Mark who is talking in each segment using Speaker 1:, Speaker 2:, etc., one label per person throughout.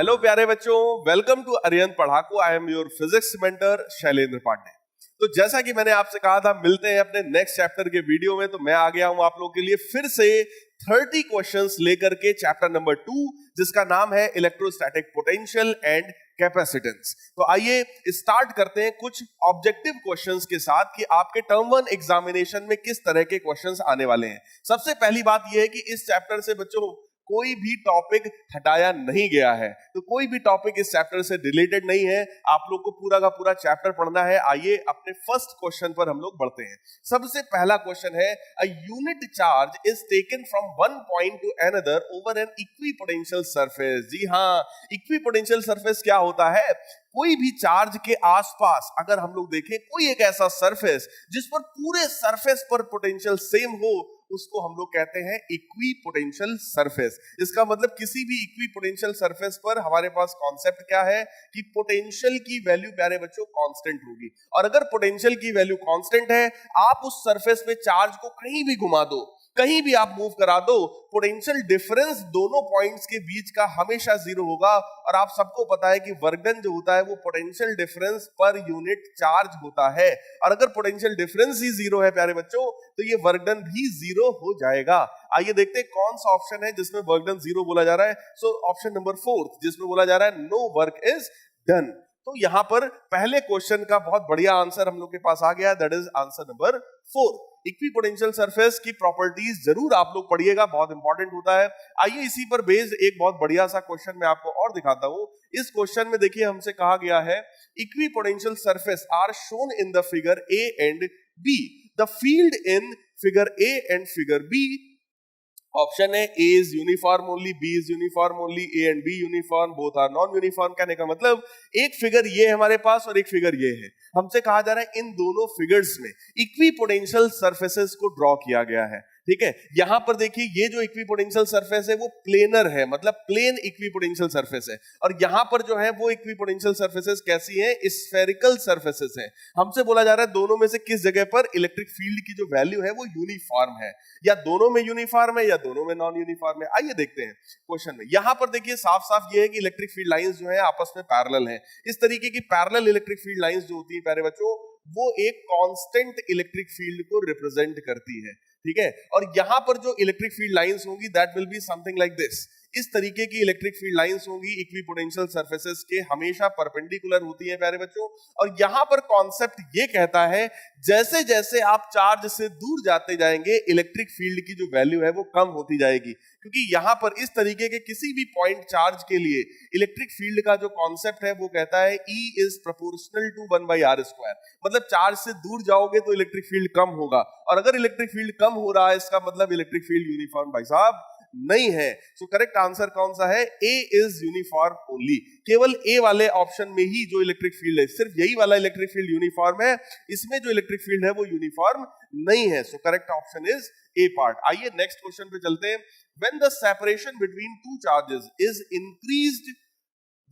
Speaker 1: Hello प्यारे बच्चों, welcome to Arihant Padhaku. I am your physics mentor Shailendra Pandey. तो जैसा कि मैंने आपसे कहा था, मिलते हैं अपने नेक्स्ट चैप्टर के वीडियो में। तो मैं आ गया हूं आप लोगों के लिए फिर से 30 क्वेश्चंस लेकर के चैप्टर नंबर 2, जिसका नाम है इलेक्ट्रोस्टैटिक पोटेंशियल एंड कैपेसिटेंस। तो आइए स्टार्ट करते हैं कुछ ऑब्जेक्टिव क्वेश्चंस के साथ कि आपके टर्म 1 एग्जामिनेशन में किस तरह के क्वेश्चंस आने वाले हैं। सबसे पहली बात यह है कि इस चैप्टर से बच्चों कोई भी टॉपिक हटाया नहीं गया है, तो कोई भी टॉपिक इस चैप्टर से रिलेटेड नहीं है। आप लोग को पूरा का पूरा चैप्टर पढ़ना है। आइए अपने फर्स्ट क्वेश्चन पर हम लोग बढ़ते हैं। सबसे पहला क्वेश्चन है, a unit charge is taken from one point to another over an equipotential surface. जी हाँ, इक्विपोटेंशियल सरफेस क्या होता है? कोई भी चार्ज के आसपास अगर हम लोग देखें कोई एक ऐसा सरफेस जिस पर पूरे सरफेस पर पोटेंशियल सेम हो, उसको हम लोग कहते हैं इक्विपोटेंशियल सरफेस। इसका मतलब किसी भी इक्विपोटेंशियल सरफेस पर हमारे पास कॉन्सेप्ट क्या है कि पोटेंशियल की वैल्यू प्यारे बच्चों कांस्टेंट होगी। और अगर पोटेंशियल की वैल्यू कांस्टेंट है, आप उस सरफेस पे चार्ज को कहीं भी घुमा दो, कहीं भी आप मूव करा दो, पोटेंशियल डिफरेंस दोनों पॉइंट्स के बीच का हमेशा जीरो होगा। और आप सबको पता है कि वर्क डन जो होता है वो potential difference per unit charge होता है। और अगर पोटेंशियल डिफरेंस ही जीरो है प्यारे बच्चों, तो ये वर्क डन भी जीरो हो जाएगा। आइए देखते हैं कौन सा ऑप्शन है जिसमें वर्क डन जीरो बोला जा रहा है। सो ऑप्शन नंबर 4 जिसमें बोला जा रहा है नो वर्क इज डन। तो यहां पर पहले क्वेश्चन का बहुत बढ़िया आंसर हम लोग के पास आ गया, that is answer number 4। Equipotential surface की प्रॉपर्टीज जरूर आप लोग पढ़िएगा, बहुत इंपॉर्टेंट होता है। आइए इसी पर बेस्ड एक बहुत बढ़िया सा क्वेश्चन मैं आपको और दिखाता हूं। इस क्वेश्चन में देखिए हमसे कहा गया है, equipotential surface are shown in the figure A and B. The field in figure A and figure B, option है A is uniform only, B is uniform only, A and B uniform, both are non uniform. कहने का मतलब एक figure ये है हमारे पास और एक फिगर ये है। हमसे कहा जा रहा है इन दोनों फिगर्स में इक्विपोटेंशियल सरफेसेस को ड्रॉ किया गया है। ठीक है, यहां पर देखिए ये जो इक्विपोटेंशियल सरफेस है वो प्लेनर है, मतलब प्लेन इक्विपोटेंशियल सरफेस है। और यहां पर जो है वो इक्विपोटेंशियल सरफेसेस कैसी हैं? स्फेरिकल सरफेसेस हैं। हमसे बोला जा रहा है दोनों में से किस जगह पर इलेक्ट्रिक फील्ड की जो वैल्यू है वो यूनिफॉर्म है, या दोनों में यूनिफॉर्म है या दोनों में नॉन यूनिफॉर्म है। आइए देखते हैं क्वेश्चन में। यहां पर देखिए साफ साफ ये है कि इलेक्ट्रिक फील्ड लाइंस जो है आपस में पैरेलल हैं। इस तरीके की पैरेलल इलेक्ट्रिक फील्ड लाइंस जो होती है प्यारे बच्चों, वो एक कांस्टेंट इलेक्ट्रिक फील्ड को रिप्रेजेंट करती है। ठीक है, और यहां पर जो इलेक्ट्रिक फील्ड लाइंस होंगी that will be something like this. इस तरीके की इलेक्ट्रिक फील्ड लाइंस होंगी इक्विपोटेंशियल सरफेसेस के, हमेशा परपेंडिकुलर होती है प्यारे बच्चों। और यहां पर कॉन्सेप्ट ये कहता है जैसे जैसे आप चार्ज से दूर जाते जाएंगे इलेक्ट्रिक फील्ड की जो वैल्यू है वो कम होती जाएगी, क्योंकि यहां पर इस तरीके के किसी भी पॉइंट चार्ज के लिए इलेक्ट्रिक फील्ड का जो कॉन्सेप्ट है वो कहता है E is proportional to 1/r²। मतलब चार्ज से दूर जाओगे तो इलेक्ट्रिक फील्ड कम होगा, और अगर इलेक्ट्रिक फील्ड कम हो रहा है इसका मतलब इलेक्ट्रिक फील्ड यूनिफॉर्म भाई साहब नहीं है। सो करेक्ट आंसर कौन सा है? A is uniform only. केवल ए वाले ऑप्शन में ही जो इलेक्ट्रिक फील्ड है, सिर्फ यही वाला इलेक्ट्रिक फील्ड यूनिफॉर्म है, इसमें जो इलेक्ट्रिक फील्ड है वो यूनिफॉर्म नहीं है। So correct option is A part. आइए नेक्स्ट क्वेश्चन पे चलते हैं। When the separation between two charges is increased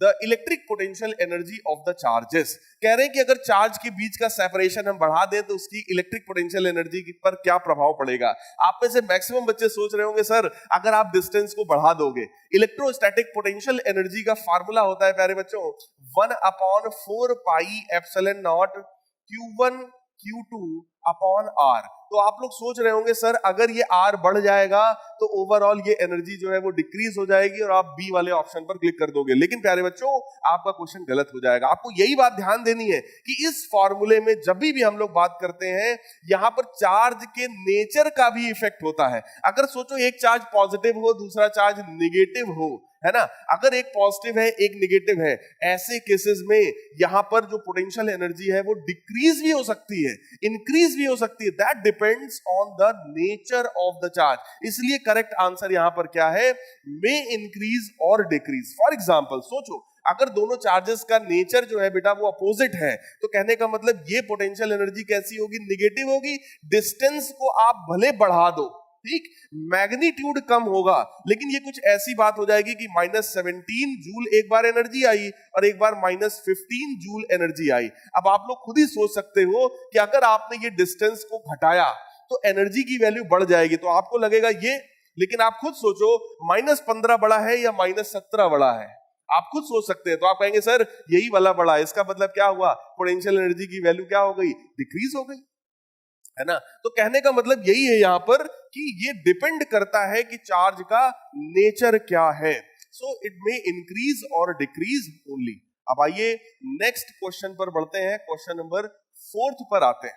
Speaker 1: the electric potential energy of the charges. कह रहे हैं कि अगर चार्ज के बीच का सेपरेशन हम बढ़ा दें तो उसकी इलेक्ट्रिक पोटेंशियल एनर्जी पर क्या प्रभाव पड़ेगा। आप में से मैक्सिमम बच्चे सोच रहे होंगे सर अगर आप डिस्टेंस को बढ़ा दोगे। इलेक्ट्रोस्टैटिक पोटेंशियल एनर्जी का फार्मूला होता है प्यारे बच्चों 1/4 pi epsilon not Q1 Q2 upon R। तो आप लोग सोच रहे होंगे सर अगर ये R बढ़ जाएगा तो ओवरऑल ये एनर्जी जो है वो डिक्रीज हो जाएगी और आप बी वाले ऑप्शन पर क्लिक कर दोगे। लेकिन प्यारे बच्चों आपका क्वेश्चन गलत हो जाएगा। आपको यही बात ध्यान देनी है कि इस फॉर्मूले में जब भी हम लोग बात करते हैं यहां पर चार्ज के नेचर का भी इफेक्ट होता है। अगर सोचो एक चार्ज पॉजिटिव हो दूसरा चार्ज निगेटिव हो, है ना, अगर एक पॉजिटिव है एक निगेटिव है, ऐसे केसेस में यहां पर जो पोटेंशियल एनर्जी है वो डिक्रीज भी हो सकती है, इंक्रीज भी हो सकती है। That depends on the nature of the charge. इसलिए करेक्ट आंसर यहां पर क्या है? मे इंक्रीज और डिक्रीज। फॉर एग्जांपल सोचो अगर दोनों चार्जेस का नेचर जो है बेटा वो अपोजिट है, तो कहने का मतलब ये पोटेंशियल एनर्जी कैसी होगी? निगेटिव होगी। डिस्टेंस को आप भले बढ़ा दो, ठीक, मैग्नीट्यूड कम होगा, लेकिन ये कुछ ऐसी बात हो जाएगी कि -17 जूल एक बार एनर्जी आई और एक बार -15 जूल एनर्जी आई। अब आप लोग खुद ही सोच सकते हो कि अगर आपने ये डिस्टेंस को घटाया तो एनर्जी की वैल्यू बढ़ जाएगी, तो आपको लगेगा ये, लेकिन आप खुद सोचो -15 बड़ा है या -17 बड़ा है? आप खुद सोच सकते हैं। तो आप कहेंगे सर यही वाला बड़ा है, इसका मतलब क्या हुआ, पोटेंशियल एनर्जी की वैल्यू क्या हो गई, डिक्रीज हो गई, है ना। तो कहने का मतलब यही है यहां पर कि ये डिपेंड करता है कि चार्ज का नेचर क्या है। सो इट मे इंक्रीज और डिक्रीज ओनली। अब आइए नेक्स्ट क्वेश्चन पर बढ़ते हैं, क्वेश्चन नंबर 4 पर आते हैं।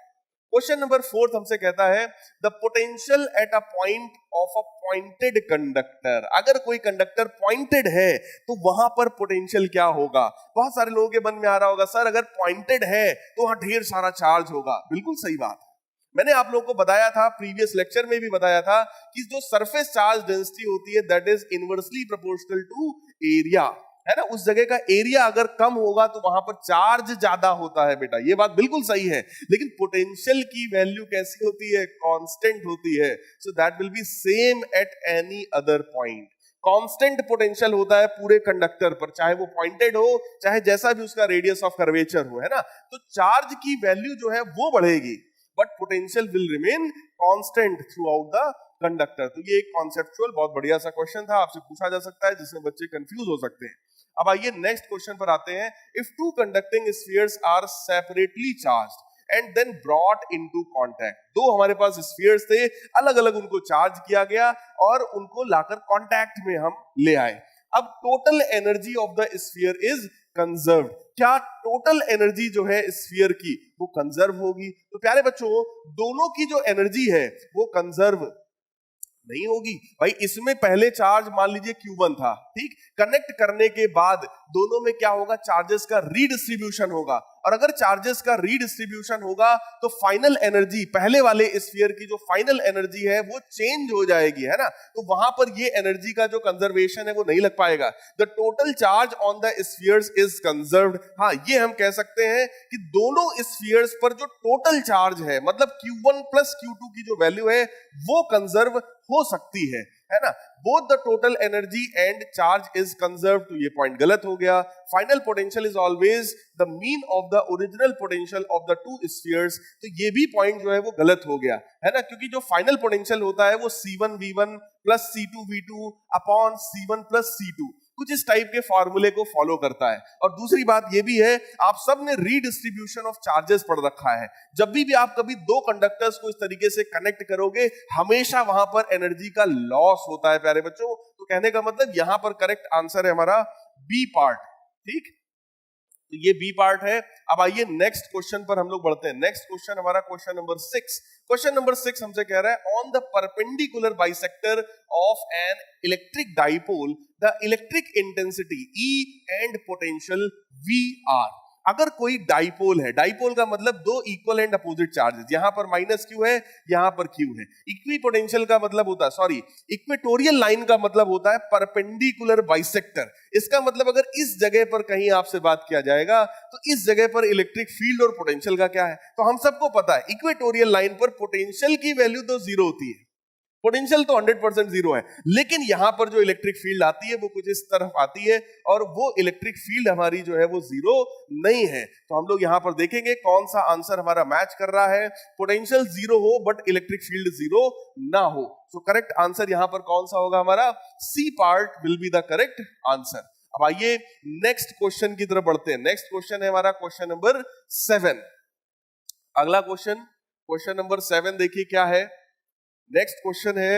Speaker 1: क्वेश्चन नंबर 4 हमसे कहता है the potential at a point of a pointed conductor. अगर कोई कंडक्टर पॉइंटेड है तो वहां पर पोटेंशियल क्या होगा। बहुत सारे लोगों के मन में आ रहा होगा सर अगर पॉइंटेड है तो वहां ढेर सारा चार्ज होगा। बिल्कुल सही बात है। मैंने आप लोगों को बताया था, प्रीवियस लेक्चर में भी बताया था कि जो सरफेस चार्ज डेंसिटी होती है that is inversely proportional to area, है ना। उस जगह का एरिया अगर कम होगा तो वहां पर चार्ज ज्यादा होता है बेटा, ये बात बिल्कुल सही है। लेकिन पोटेंशियल की वैल्यू कैसी होती है, कांस्टेंट होती है। So that will B same at any other point. Constant potential होता है पूरे कंडक्टर पर, चाहे वो पॉइंटेड हो चाहे जैसा भी उसका रेडियस ऑफ कर्वेचर हो, है ना। तो चार्ज की वैल्यू जो है वो बढ़ेगी but potential will remain constant through out the conductor. तो ये एक कॉन्सेप्चुअल बहुत बढ़िया सा क्वेश्चन था, आपसे पूछा जा सकता है जिसमें बच्चे कंफ्यूज हो सकते हैं। अब आइए नेक्स्ट क्वेश्चन पर आते हैं। If two conducting spheres are separately charged and then brought into contact, दो हमारे पास स्फीयर्स थे, अलग अलग उनको चार्ज किया गया और उनको लाकर कांटेक्ट में हम ले आए। अब total energy of the sphere is conserved. क्या टोटल एनर्जी जो है स्फीयर की वो कंजर्व होगी। तो प्यारे बच्चों दोनों की जो एनर्जी है वो कंजर्व नहीं होगी भाई। इसमें पहले चार्ज मान लीजिए Q1 था, ठीक, कनेक्ट करने के बाद दोनों में क्या होगा, चार्जेस का रीडिस्ट्रीब्यूशन होगा। और अगर चार्जेस का रीडिस्ट्रीब्यूशन होगा तो फाइनल एनर्जी, पहले वाले स्फीयर की जो फाइनल एनर्जी है वो चेंज हो जाएगी, है ना। तो वहां पर ये एनर्जी का जो कंजर्वेशन है वो नहीं लग पाएगा। The total charge on the spheres is conserved. हाँ, ये हम कह सकते हैं कि दोनों स्फीयर्स पर जो टोटल चार्ज है, मतलब Q1 प्लस Q2 की जो वैल्यू है वो कंजर्व हो सकती है ना। Both the total energy and charge is conserve, तो ये पॉइंट गलत हो गया। Final potential is always the mean of the original potential of the two spheres, तो ये भी पॉइंट जो है वो गलत हो गया, है ना। क्योंकि जो फाइनल पोटेंशियल होता है वो C1V1 plus C2V2 upon C1 plus C2, कुछ इस टाइप के फॉर्मूले को फॉलो करता है। और दूसरी बात ये भी है, आप सब ने रीडिस्ट्रीब्यूशन ऑफ चार्जेस पढ़ रखा है। जब भी आप कभी दो कंडक्टर्स को इस तरीके से कनेक्ट करोगे हमेशा वहां पर एनर्जी का लॉस होता है प्यारे बच्चों। तो कहने का मतलब यहां पर करेक्ट आंसर है हमारा बी पार्ट, ठीक, तो ये बी पार्ट है। अब आइए नेक्स्ट क्वेश्चन पर हम लोग बढ़ते हैं। नेक्स्ट क्वेश्चन हमारा क्वेश्चन नंबर 6। क्वेश्चन नंबर 6 हमसे कह रहा है on the perpendicular bisector of an electric dipole the electric intensity E and potential VR। अगर कोई डाइपोल है, डाइपोल का मतलब दो इक्वल एंड अपोजिट चार्जेस, यहां पर माइनस Q है यहां पर Q है। इक्वी पोटेंशियल का मतलब होता है, सॉरी, इक्वेटोरियल लाइन का मतलब होता है परपेंडिकुलर बाइसेक्टर। इसका मतलब अगर इस जगह पर कहीं आपसे बात किया जाएगा तो इस जगह पर इलेक्ट्रिक फील्ड और पोटेंशियल का क्या है। तो हम सबको पता है इक्वेटोरियल लाइन पर पोटेंशियल की वैल्यू तो जीरो होती है, पोटेंशियल तो 100% जीरो है, लेकिन यहां पर जो इलेक्ट्रिक फील्ड आती है वो कुछ इस तरफ आती है और वो इलेक्ट्रिक फील्ड हमारी जो है वो जीरो नहीं है। तो हम लोग यहां पर देखेंगे कौन सा आंसर हमारा मैच कर रहा है, पोटेंशियल जीरो हो बट इलेक्ट्रिक फील्ड जीरो ना हो। सो करेक्ट आंसर यहां पर कौन सा होगा, हमारा C part will be the correct answer. अब आइए नेक्स्ट क्वेश्चन की तरफ बढ़ते हैं। नेक्स्ट क्वेश्चन है हमारा क्वेश्चन नंबर 7। अगला क्वेश्चन, क्वेश्चन नंबर 7 देखिए क्या है। नेक्स्ट क्वेश्चन है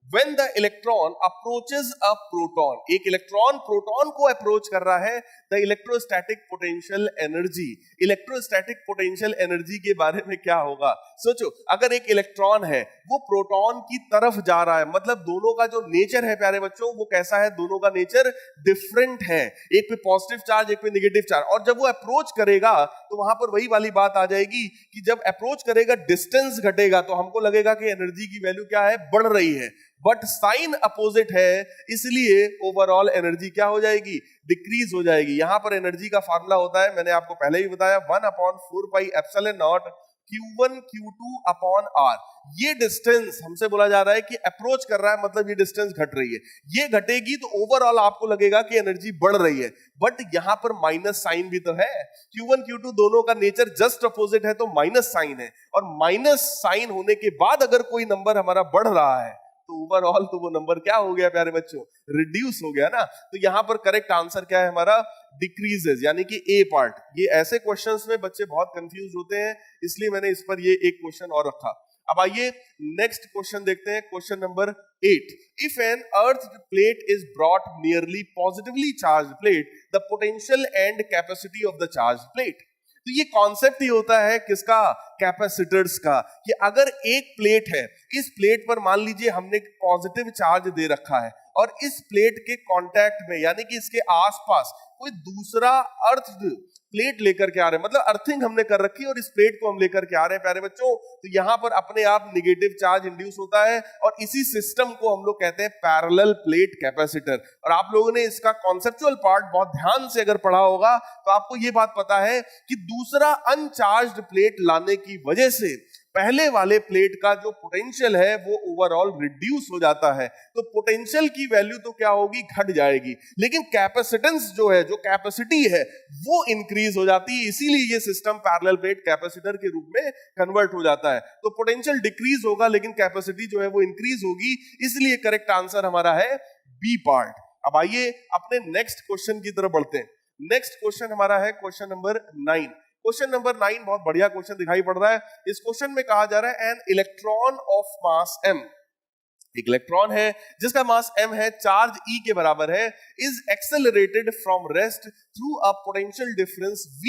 Speaker 1: when the electron approaches a proton, एक इलेक्ट्रॉन प्रोटॉन को अप्रोच कर रहा है, the electrostatic potential energy, electrostatic potential energy के बारे में क्या होगा। सोचो अगर एक इलेक्ट्रॉन है वो प्रोटॉन की तरफ जा रहा है, मतलब दोनों का जो नेचर है प्यारे बच्चों वो कैसा है, दोनों का नेचर डिफरेंट है, एक पे पॉजिटिव चार्ज एक पे नेगेटिव चार्ज। और जब वो अप्रोच करेगा तो वहां पर वही वाली बात आ जाएगी कि जब अप्रोच करेगा डिस्टेंस घटेगा तो हमको लगेगा कि एनर्जी की वैल्यू क्या है, बढ़ रही है, बट साइन अपोजिट है इसलिए ओवरऑल एनर्जी क्या हो जाएगी, डिक्रीज हो जाएगी। यहां पर एनर्जी का फार्मूला होता है, मैंने आपको पहले ही बताया, 1/4πε0 Q1 Q2 अपॉन R। ये डिस्टेंस हमसे बोला जा रहा है कि अप्रोच कर रहा है, मतलब ये डिस्टेंस घट रही है, ये घटेगी तो ओवरऑल आपको लगेगा कि एनर्जी बढ़ रही है, बट यहां पर माइनस साइन भी तो है। Q1 Q2 दोनों का नेचर जस्ट अपोजिट है तो माइनस साइन है, और माइनस साइन होने के बाद अगर कोई नंबर हमारा बढ़ रहा है तो ओवरऑल तो वो नंबर क्या हो गया प्यारे बच्चों, रिड्यूस हो गया ना। तो यहाँ पर करेक्ट आंसर क्या है हमारा, डिक्रीजेस, यानी कि ए पार्ट। ये ऐसे क्वेश्चंस में बच्चे बहुत कंफ्यूज होते हैं, इसलिए मैंने इस पर ये एक क्वेश्चन और रखा। अब आइए नेक्स्ट क्वेश्चन देखते हैं, question number 8। If an earth plate is brought nearly positively charge plate, the potential and capacity of the charge plate. तो ये कॉन्सेप्ट ही होता है किसका, कैपेसिटर्स का, कि अगर एक प्लेट है, इस प्लेट पर मान लीजिए हमने पॉजिटिव चार्ज दे रखा है और इस प्लेट के कांटेक्ट में यानी कि इसके आसपास कोई दूसरा अर्थ प्लेट लेकर के आ रहे हैं, मतलब अर्थिंग हमने कर रखी है और इस प्लेट को हम लेकर के आ रहे हैं प्यारे बच्चों, तो यहां पर अपने आप नेगेटिव चार्ज इंड्यूस होता है और इसी सिस्टम को हम लोग कहते हैं पैरेलल प्लेट कैपेसिटर। और आप लोगों ने इसका कॉन्सेप्चुअल पार्ट बहुत ध्यान से अगर पढ़ा होगा तो आपको यह बात पता है कि दूसरा अनचार्ज्ड प्लेट लाने की वजह से पहले वाले प्लेट का जो पोटेंशियल है वो ओवरऑल रिड्यूस हो जाता है। तो पोटेंशियल की वैल्यू तो क्या होगी, घट जाएगी, लेकिन कैपेसिटेंस जो है, जो कैपेसिटी है वो इंक्रीज हो जाती है। इसीलिए ये सिस्टम पैरेलल प्लेट कैपेसिटर के रूप में कन्वर्ट हो जाता है। तो पोटेंशियल डिक्रीज होगा लेकिन कैपेसिटी जो है वो इंक्रीज होगी, इसलिए करेक्ट आंसर हमारा है बी पार्ट। अब आइए अपने नेक्स्ट क्वेश्चन की तरफ बढ़ते हैं। नेक्स्ट क्वेश्चन हमारा है क्वेश्चन नंबर 9। क्वेश्चन नंबर 9 बहुत बढ़िया क्वेश्चन दिखाई पड़ रहा है। इस क्वेश्चन में कहा जा रहा है an electron of mass m, एक इलेक्ट्रॉन है जिसका मास m है, चार्ज e के बराबर है, is accelerated from rest through a potential difference v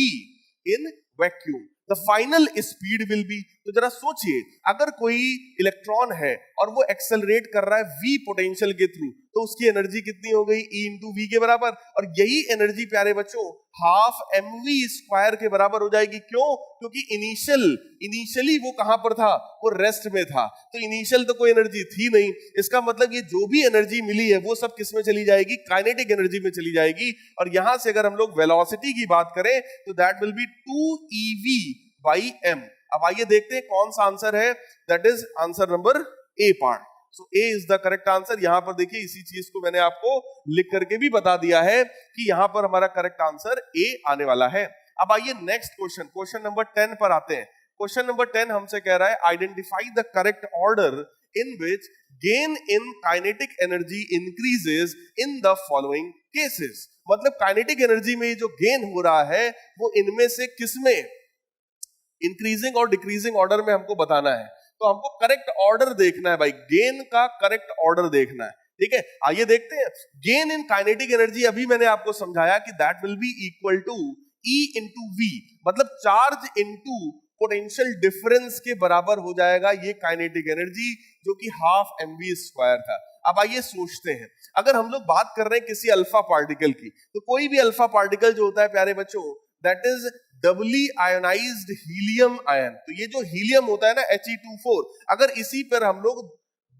Speaker 1: in vacuum, the final speed will be. तो जरा सोचिए, अगर कोई इलेक्ट्रॉन है और वो एक्सेलरेट कर रहा है v पोटेंशियल के थ्रू, तो उसकी एनर्जी कितनी हो गई, E इंटू वी के बराबर। और यही एनर्जी प्यारे बच्चों हाफ mv स्क्वायर के बराबर हो जाएगी। क्यों? क्योंकि इनिशियली वो कहां पर था, वो रेस्ट में था, तो इनिशियल तो कोई एनर्जी थी नहीं। इसका मतलब ये जो भी एनर्जी मिली है वो सब किस में चली जाएगी, काइनेटिक एनर्जी में चली जाएगी। और यहां से अगर हम लोग वेलोसिटी की बात करें तो दैट विल बी 2ev/m। अब आइए देखते हैं कौन सा आंसर है, that is answer number A part. So A is the correct answer. यहां पर देखिए इसी चीज को मैंने आपको लिख करके भी बता दिया है कि यहां पर हमारा करेक्ट आंसर ए आने वाला है। अब आइए नेक्स्ट क्वेश्चन, क्वेश्चन नंबर 10 पर आते हैं। क्वेश्चन नंबर 10 हमसे कह रहा है identify the correct order in which gain in kinetic energy increases in the following cases. मतलब काइनेटिक एनर्जी में जो गेन हो रहा है वो इनमें से किसमें, इंक्रीजिंग और डिक्रीजिंग ऑर्डर में हमको बताना है। तो हमको करेक्ट ऑर्डर देखना है भाई, गेन का करेक्ट ऑर्डर देखना है। ठीक है, आइए देखते हैं। गेन इन काइनेटिक एनर्जी अभी मैंने आपको समझाया कि that will be equal to E into V, मतलब चार्ज इंटू पोटेंशियल डिफरेंस के बराबर हो जाएगा ये काइनेटिक एनर्जी, जो कि हाफ mv स्क्वायर था। अब आइए सोचते हैं, अगर हम लोग बात कर रहे हैं किसी अल्फा पार्टिकल की, तो कोई भी अल्फा पार्टिकल जो होता है प्यारे बच्चों, that is doubly ionized helium ion. तो ये जो हीलियम होता है ना He2 4, अगर इसी पर हम लोग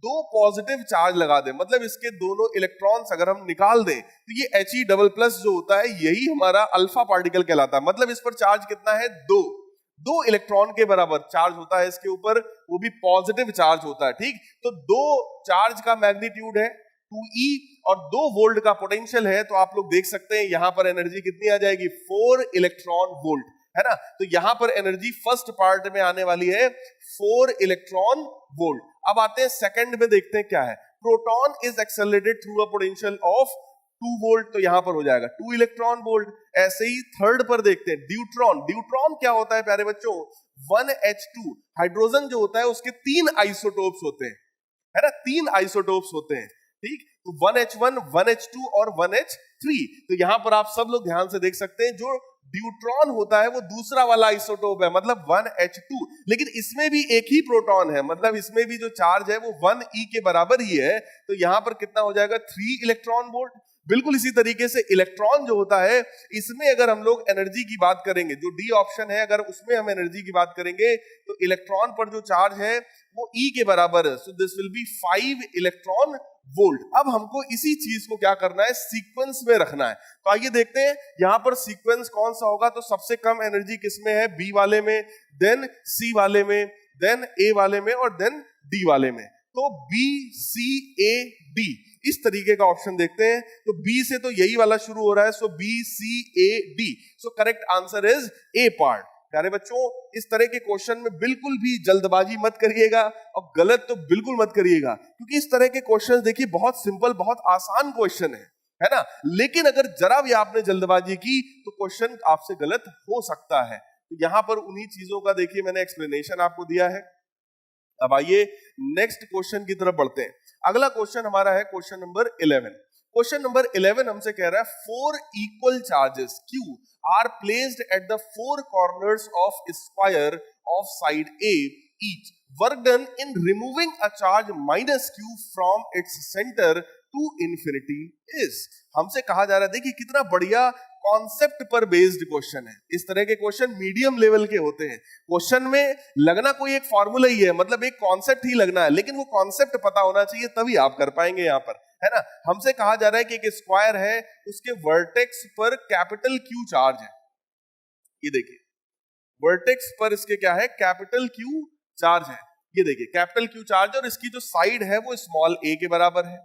Speaker 1: दो पॉजिटिव चार्ज लगा दें, मतलब इसके दोनों इलेक्ट्रॉन्स अगर हम निकाल दें, तो ये He++ जो होता है यही हमारा अल्फा पार्टिकल कहलाता है। मतलब इस पर चार्ज कितना है, दो इलेक्ट्रॉन के बराबर चार्ज होता है इसके ऊपर, वो भी पॉजिटिव चार्ज होता है। ठीक, तो दो चार्ज का मैग्नीट्यूड है 2e और 2 वोल्ट का पोटेंशियल है, तो आप लोग देख सकते हैं यहां पर एनर्जी कितनी आ जाएगी, 4 इलेक्ट्रॉन वोल्ट, है ना। तो यहां पर एनर्जी फर्स्ट पार्ट में आने वाली है 4 इलेक्ट्रॉन वोल्ट। अब आते हैं सेकंड में, देखते हैं क्या है। Proton is accelerated through a potential of 2 volt, तो यहां पर हो जाएगा 2 इलेक्ट्रॉन वोल्ट। ऐसे ही थर्ड पर देखते हैं ड्यूट्रॉन। ड्यूट्रॉन क्या होता है प्यारे बच्चों, 1h2 हाइड्रोजन जो होता है उसके 3 आइसोटोप्स होते हैं, है ना, 3 आइसोटोप्स होते हैं। ठीक, तो 1h1, 1h2 और 1h3। तो यहां पर आप सब लोग ध्यान से देख सकते हैं, जो ड्यूट्रॉन होता है वो दूसरा वाला आइसोटोप है, मतलब 1h2, लेकिन इसमें भी एक ही प्रोटॉन है, मतलब इसमें भी जो चार्ज है वो 1e के बराबर ही है। तो यहां पर कितना हो जाएगा, 3 इलेक्ट्रॉन वोल्ट। बिल्कुल इसी तरीके से इलेक्ट्रॉन जो होता है, इसमें अगर हम लोग एनर्जी की बात करेंगे, जो डी ऑप्शन है, अगर उसमें हम एनर्जी की बात करेंगे तो इलेक्ट्रॉन पर जो चार्ज है वो E के बराबर है। So this will be 5 electron volt. अब हमको इसी चीज को क्या करना है, सीक्वेंस में रखना है। तो आइए देखते हैं यहां पर सीक्वेंस कौन सा होगा। तो सबसे कम एनर्जी किसमें है, बी वाले में, देन सी वाले में, देन ए वाले में और देन डी वाले में। तो बी सी ए डी इस तरीके का ऑप्शन देखते हैं। तो बी से तो यही वाला शुरू हो रहा है, so B C A D. So correct answer is A part. प्यारे बच्चों, इस तरह के क्वेश्चन में बिल्कुल भी जल्दबाजी मत करिएगा और गलत तो बिल्कुल मत करिएगा, क्योंकि इस तरह के क्वेश्चन देखिए बहुत सिंपल, बहुत आसान क्वेश्चन है ना। लेकिन अगर जरा भी आपने जल्दबाजी की तो क्वेश्चन आपसे गलत हो सकता है। तो यहां पर उन्हीं चीजों का देखिए मैंने एक्सप्लेनेशन आपको दिया है। अब आइए नेक्स्ट क्वेश्चन की तरफ बढ़ते हैं। अगला क्वेश्चन हमारा है क्वेश्चन नंबर 11। क्वेश्चन नंबर 11 हमसे कह रहा है 4 equal charges Q are placed at the 4 corners of square of side A each. Work done in removing a charge minus Q from its center to infinity is. हमसे कहा जा रहा है, देखिए कितना बढ़िया कॉन्सेप्ट पर बेस्ड क्वेश्चन है। इस तरह के क्वेश्चन मीडियम लेवल के होते हैं। क्वेश्चन में लगना कोई एक फॉर्मूला ही है, मतलब एक कॉन्सेप्ट ही लगना है, लेकिन वो कॉन्सेप्ट पता होना चाहिए तभी आप कर पाएंगे यहाँ पर, है ना। हमसे कहा जा रहा है कि एक स्क्वायर है, उसके वर्टेक्स पर कैपिटल Q चार्ज है। ये देखिए वर्टेक्स पर इसके क्या है, कैपिटल Q चार्ज है। ये देखिए कैपिटल Q चार्ज है और इसकी जो साइड है वो स्मॉल a के बराबर है,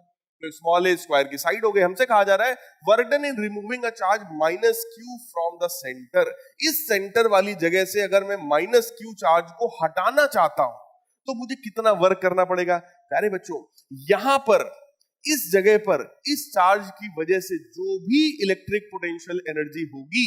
Speaker 1: तो स्मॉल a स्क्वायर की साइड हो गई। हमसे कहा जा रहा है work done in removing a charge minus Q from the centre. इस सेंटर वाली जगह से अगर मैं माइनस Q चार्ज को हटाना चाहता हूं तो मुझे कितना वर्क करना पड़ेगा। प्यारे बच्चों, यहां पर इस जगह पर इस चार्ज की वजह से जो भी इलेक्ट्रिक पोटेंशियल एनर्जी होगी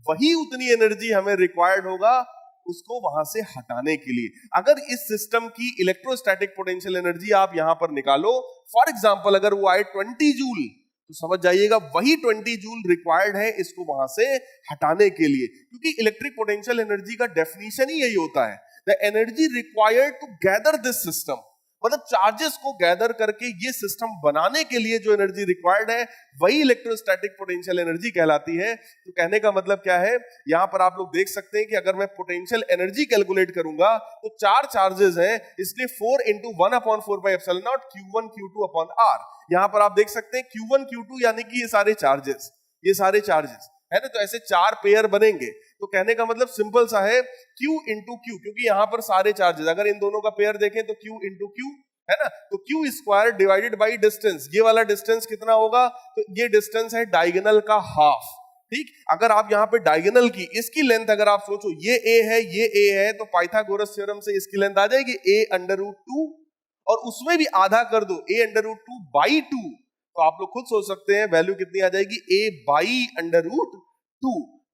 Speaker 1: वही उतनी एनर्जी हमें रिक्वायर्ड होगा उसको वहां से हटाने के लिए। अगर इस सिस्टम की इलेक्ट्रोस्टैटिक पोटेंशियल एनर्जी आप यहां पर निकालो, फॉर एग्जांपल अगर वो आए 20 जूल, तो समझ जाइएगा वही 20 जूल रिक्वायर्ड है इसको वहां से हटाने के लिए, क्योंकि इलेक्ट्रिक पोटेंशियल एनर्जी का डेफिनेशन ही यही होता है, the energy required to gather this system. मतलब चार्जेस को गैदर करके ये सिस्टम बनाने के लिए जो एनर्जी रिक्वायर्ड है वही इलेक्ट्रोस्टैटिक पोटेंशियल एनर्जी कहलाती है। तो कहने का मतलब क्या है, यहां पर आप लोग देख सकते हैं कि अगर मैं पोटेंशियल एनर्जी कैलकुलेट करूंगा तो 4 चार्जेस हैं, इसलिए 4 into 1/4πε0 Q1 Q2 upon R। यहां पर आप देख सकते हैं Q1 Q2 यानी कि ये सारे चार्जेस है ना, तो ऐसे 4 पेयर बनेंगे। तो कहने का मतलब सिंपल सा है Q into Q, क्योंकि यहां पर सारे चार्जेस, अगर इन दोनों का पेयर देखें तो Q into Q है ना, तो Q square divided by distance. ये वाला डिस्टेंस कितना होगा, तो ये डिस्टेंस है डायगोनल का हाफ। ठीक, अगर आप यहाँ पे डायगोनल की इसकी लेंथ अगर आप सोचो ये A है ये A है, तो पाइथागोरस थ्योरम से इसकी लेंथ आ जाएगी A√2 और उसमें भी आधा कर दो A√2/2, तो आप लोग खुद सोच सकते हैं वैल्यू कितनी आ जाएगी A/√2।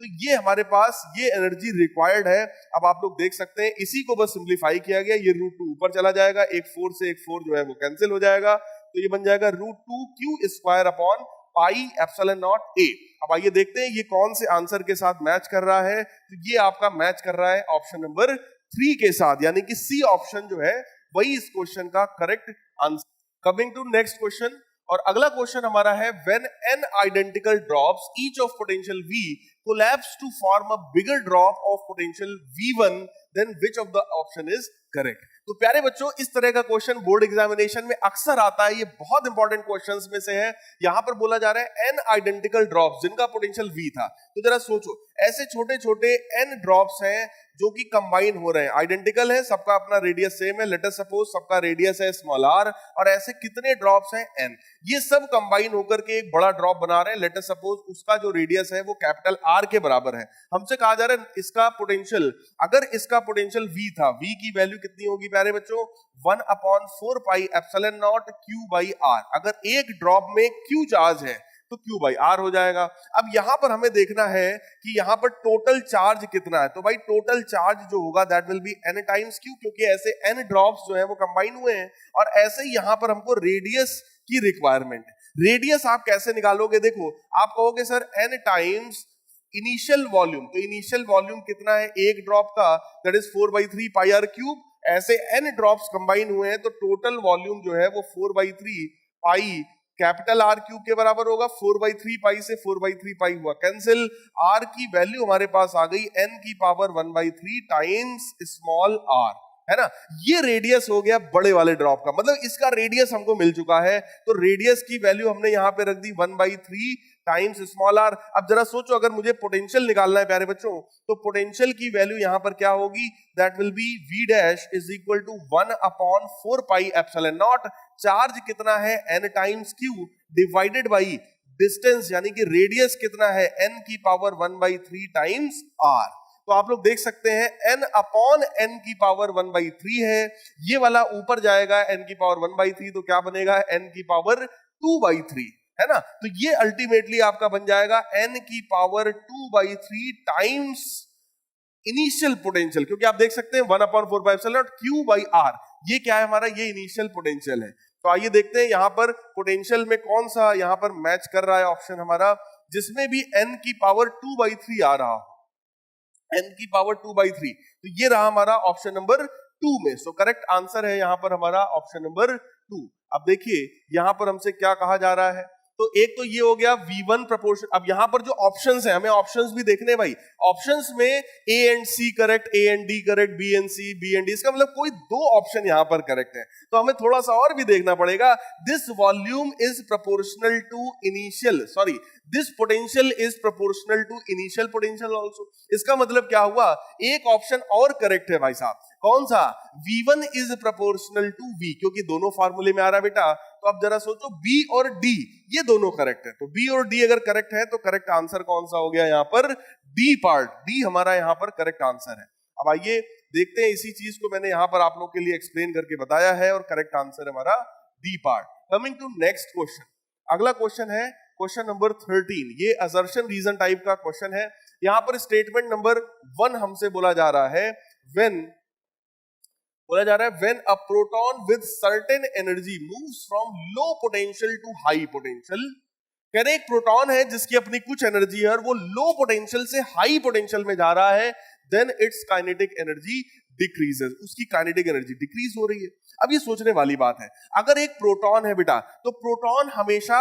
Speaker 1: तो ये हमारे पास ये एनर्जी रिक्वायर्ड है। अब आप लोग देख सकते हैं इसी को बस सिंप्लीफाई किया गया, ये √2 ऊपर चला जाएगा, एक 4 से एक 4 जो है वो कैंसिल हो जाएगा, तो ये बन जाएगा √2Q² A। अब आइए देखते हैं ये कौन से आंसर के साथ मैच कर रहा है। तो ये आपका मैच कर रहा है ऑप्शन नंबर 3 के साथ, यानी कि सी ऑप्शन जो है वही इस क्वेश्चन का correct answer. Coming to next question, और अगला क्वेश्चन हमारा है when n identical drops each of potential V collapse to form a bigger drop of potential V1, then which of the option is correct। तो प्यारे बच्चों, इस तरह का क्वेश्चन बोर्ड एग्जामिनेशन में अक्सर आता है, ये बहुत इंपॉर्टेंट क्वेश्चंस में से है। यहां पर बोला जा रहा है n आइडेंटिकल ड्रॉप्स जिनका पोटेंशियल V था, तो जरा सोचो ऐसे छोटे छोटे n ड्रॉप्स हैं जो कि कंबाइन हो रहे हैं, आइडेंटिकल है, सबका अपना रेडियस सेम है, लेट अस सपोज सबका रेडियस है स्मॉल r, और ऐसे कितने ड्रॉप्स हैं n, ये सब कंबाइन होकर के एक बड़ा ड्रॉप बना रहे हैं। लेट अस सपोज उसका जो रेडियस है वो कैपिटल R के बराबर है। हमसे कहा जा रहा है इसका पोटेंशियल, अगर इसका पोटेंशियल V था, V की वैल्यू कितनी होगी प्यारे बच्चों, 1/4πε0 Q/R। अगर एक ड्रॉप में Q चार्ज है तो Q/R हो जाएगा। अब यहां पर हमें देखना है कि यहां पर टोटल चार्ज कितना है, तो भाई टोटल चार्ज जो होगा that will B n times Q, क्योंकि ऐसे n ड्रॉप्स जो है वो कंबाइन हुए हैं। और ऐसे ही यहां पर हमको रेडियस की रिक्वायरमेंट है। रेडियस आप कैसे निकालोगे, देखो आप कहोगे sir n times initial volume, तो इनिशियल वॉल्यूम कितना है एक ड्रॉप का, दैट इज 4/3πr³। ऐसे n ड्रॉप्स कंबाइन हुए हैं तो टोटल वॉल्यूम जो है वो 4/3π कैपिटल R³ के बराबर होगा। 4/3π से 4/3π हुआ कैंसिल, R की वैल्यू हमारे पास आ गई n⁻⁴ टाइम्स स्मॉल r, है ना। ये रेडियस हो गया बड़े वाले ड्रॉप का, मतलब इसका रेडियस हमको मिल चुका है, तो रेडियस की वैल्यू हमने यहां पे रख दी 1/3 टाइम्स स्मॉल r। अब जरा सोचो अगर मुझे पोटेंशियल निकालना है प्यारे बच्चों, तो पोटेंशियल की वैल्यू यहां पर क्या होगी, that will be V' is equal to 1/4πε0। Charge कितना है n times Q divided by distance, यानी कि रेडियस कितना है n⁻⁴ टाइम्स r। तो आप लोग देख सकते हैं n अपॉन n की पावर 1/3 है, ये वाला ऊपर जाएगा n की पावर 1/3, तो क्या बनेगा n की पावर 2/3, है ना। तो ये अल्टीमेटली आपका बन जाएगा n की पावर 2/3 टाइम्स इनिशियल पोटेंशियल, क्योंकि आप देख सकते हैं 1/4 Q by R, ये क्या है हमारा, ये इनिशियल पोटेंशियल है। तो आइए देखते हैं यहां पर पोटेंशियल में कौन सा यहां पर मैच कर रहा है ऑप्शन हमारा, जिसमें भी n की पावर 2/3 आ रहा हो, n की पावर 2/3, तो ये रहा हमारा ऑप्शन नंबर 2 में। सो करेक्ट आंसर है यहां पर हमारा ऑप्शन नंबर 2। अब देखिए यहां पर हमसे क्या कहा जा रहा है, तो एक तो ये हो गया V1 प्रोपोर्शन। अब यहां पर जो ऑप्शंस हैं, हमें ऑप्शंस भी देखने भाई, ऑप्शंस में A and C correct, A and D correct, B and C, B and D, इसका मतलब कोई दो ऑप्शन यहां पर करेक्ट है, तो हमें थोड़ा सा और भी देखना पड़ेगा। This volume is proportional to initial, sorry this potential is proportional to initial potential also. इसका मतलब क्या हुआ, एक ऑप्शन और करेक्ट है भाई साहब, कौन सा, V1 is proportional to V, क्योंकि दोनों फार्मूले में आ रहा है बेटा। तो अब जरा सोचो B और D ये दोनों करेक्ट है, तो B और D अगर करेक्ट है तो करेक्ट आंसर कौन सा हो गया यहाँ पर, D पार्ट, D हमारा यहाँ पर करेक्ट आंसर है। अब आइए देखते हैं, इसी चीज को मैंने यहाँ पर आप लोग के लिए एक्सप्लेन करके बताया है, और करेक्ट आंसर हमारा D part. Coming to next question, अगला क्वेश्चन है क्वेश्चन नंबर 13, ये असर्शन रीजन टाइप का क्वेश्चन है। यहाँ पर स्टेटमेंट नंबर 1 हमसे बोला जा रहा है, when a proton with certain energy moves from low potential to high potential, कह रहे एक प्रोटॉन है जिसकी अपनी कुछ एनर्जी है और वो लो पोटेंशियल से हाई पोटेंशियल में जा रहा है, then it's kinetic energy decreases, उसकी काइनेटिक एनर्जी डिक्रीज हो रही है। अब ये सोचने वाली बात है, अगर एक प्रोटॉन है बेटा, तो प्रोटॉन हमेशा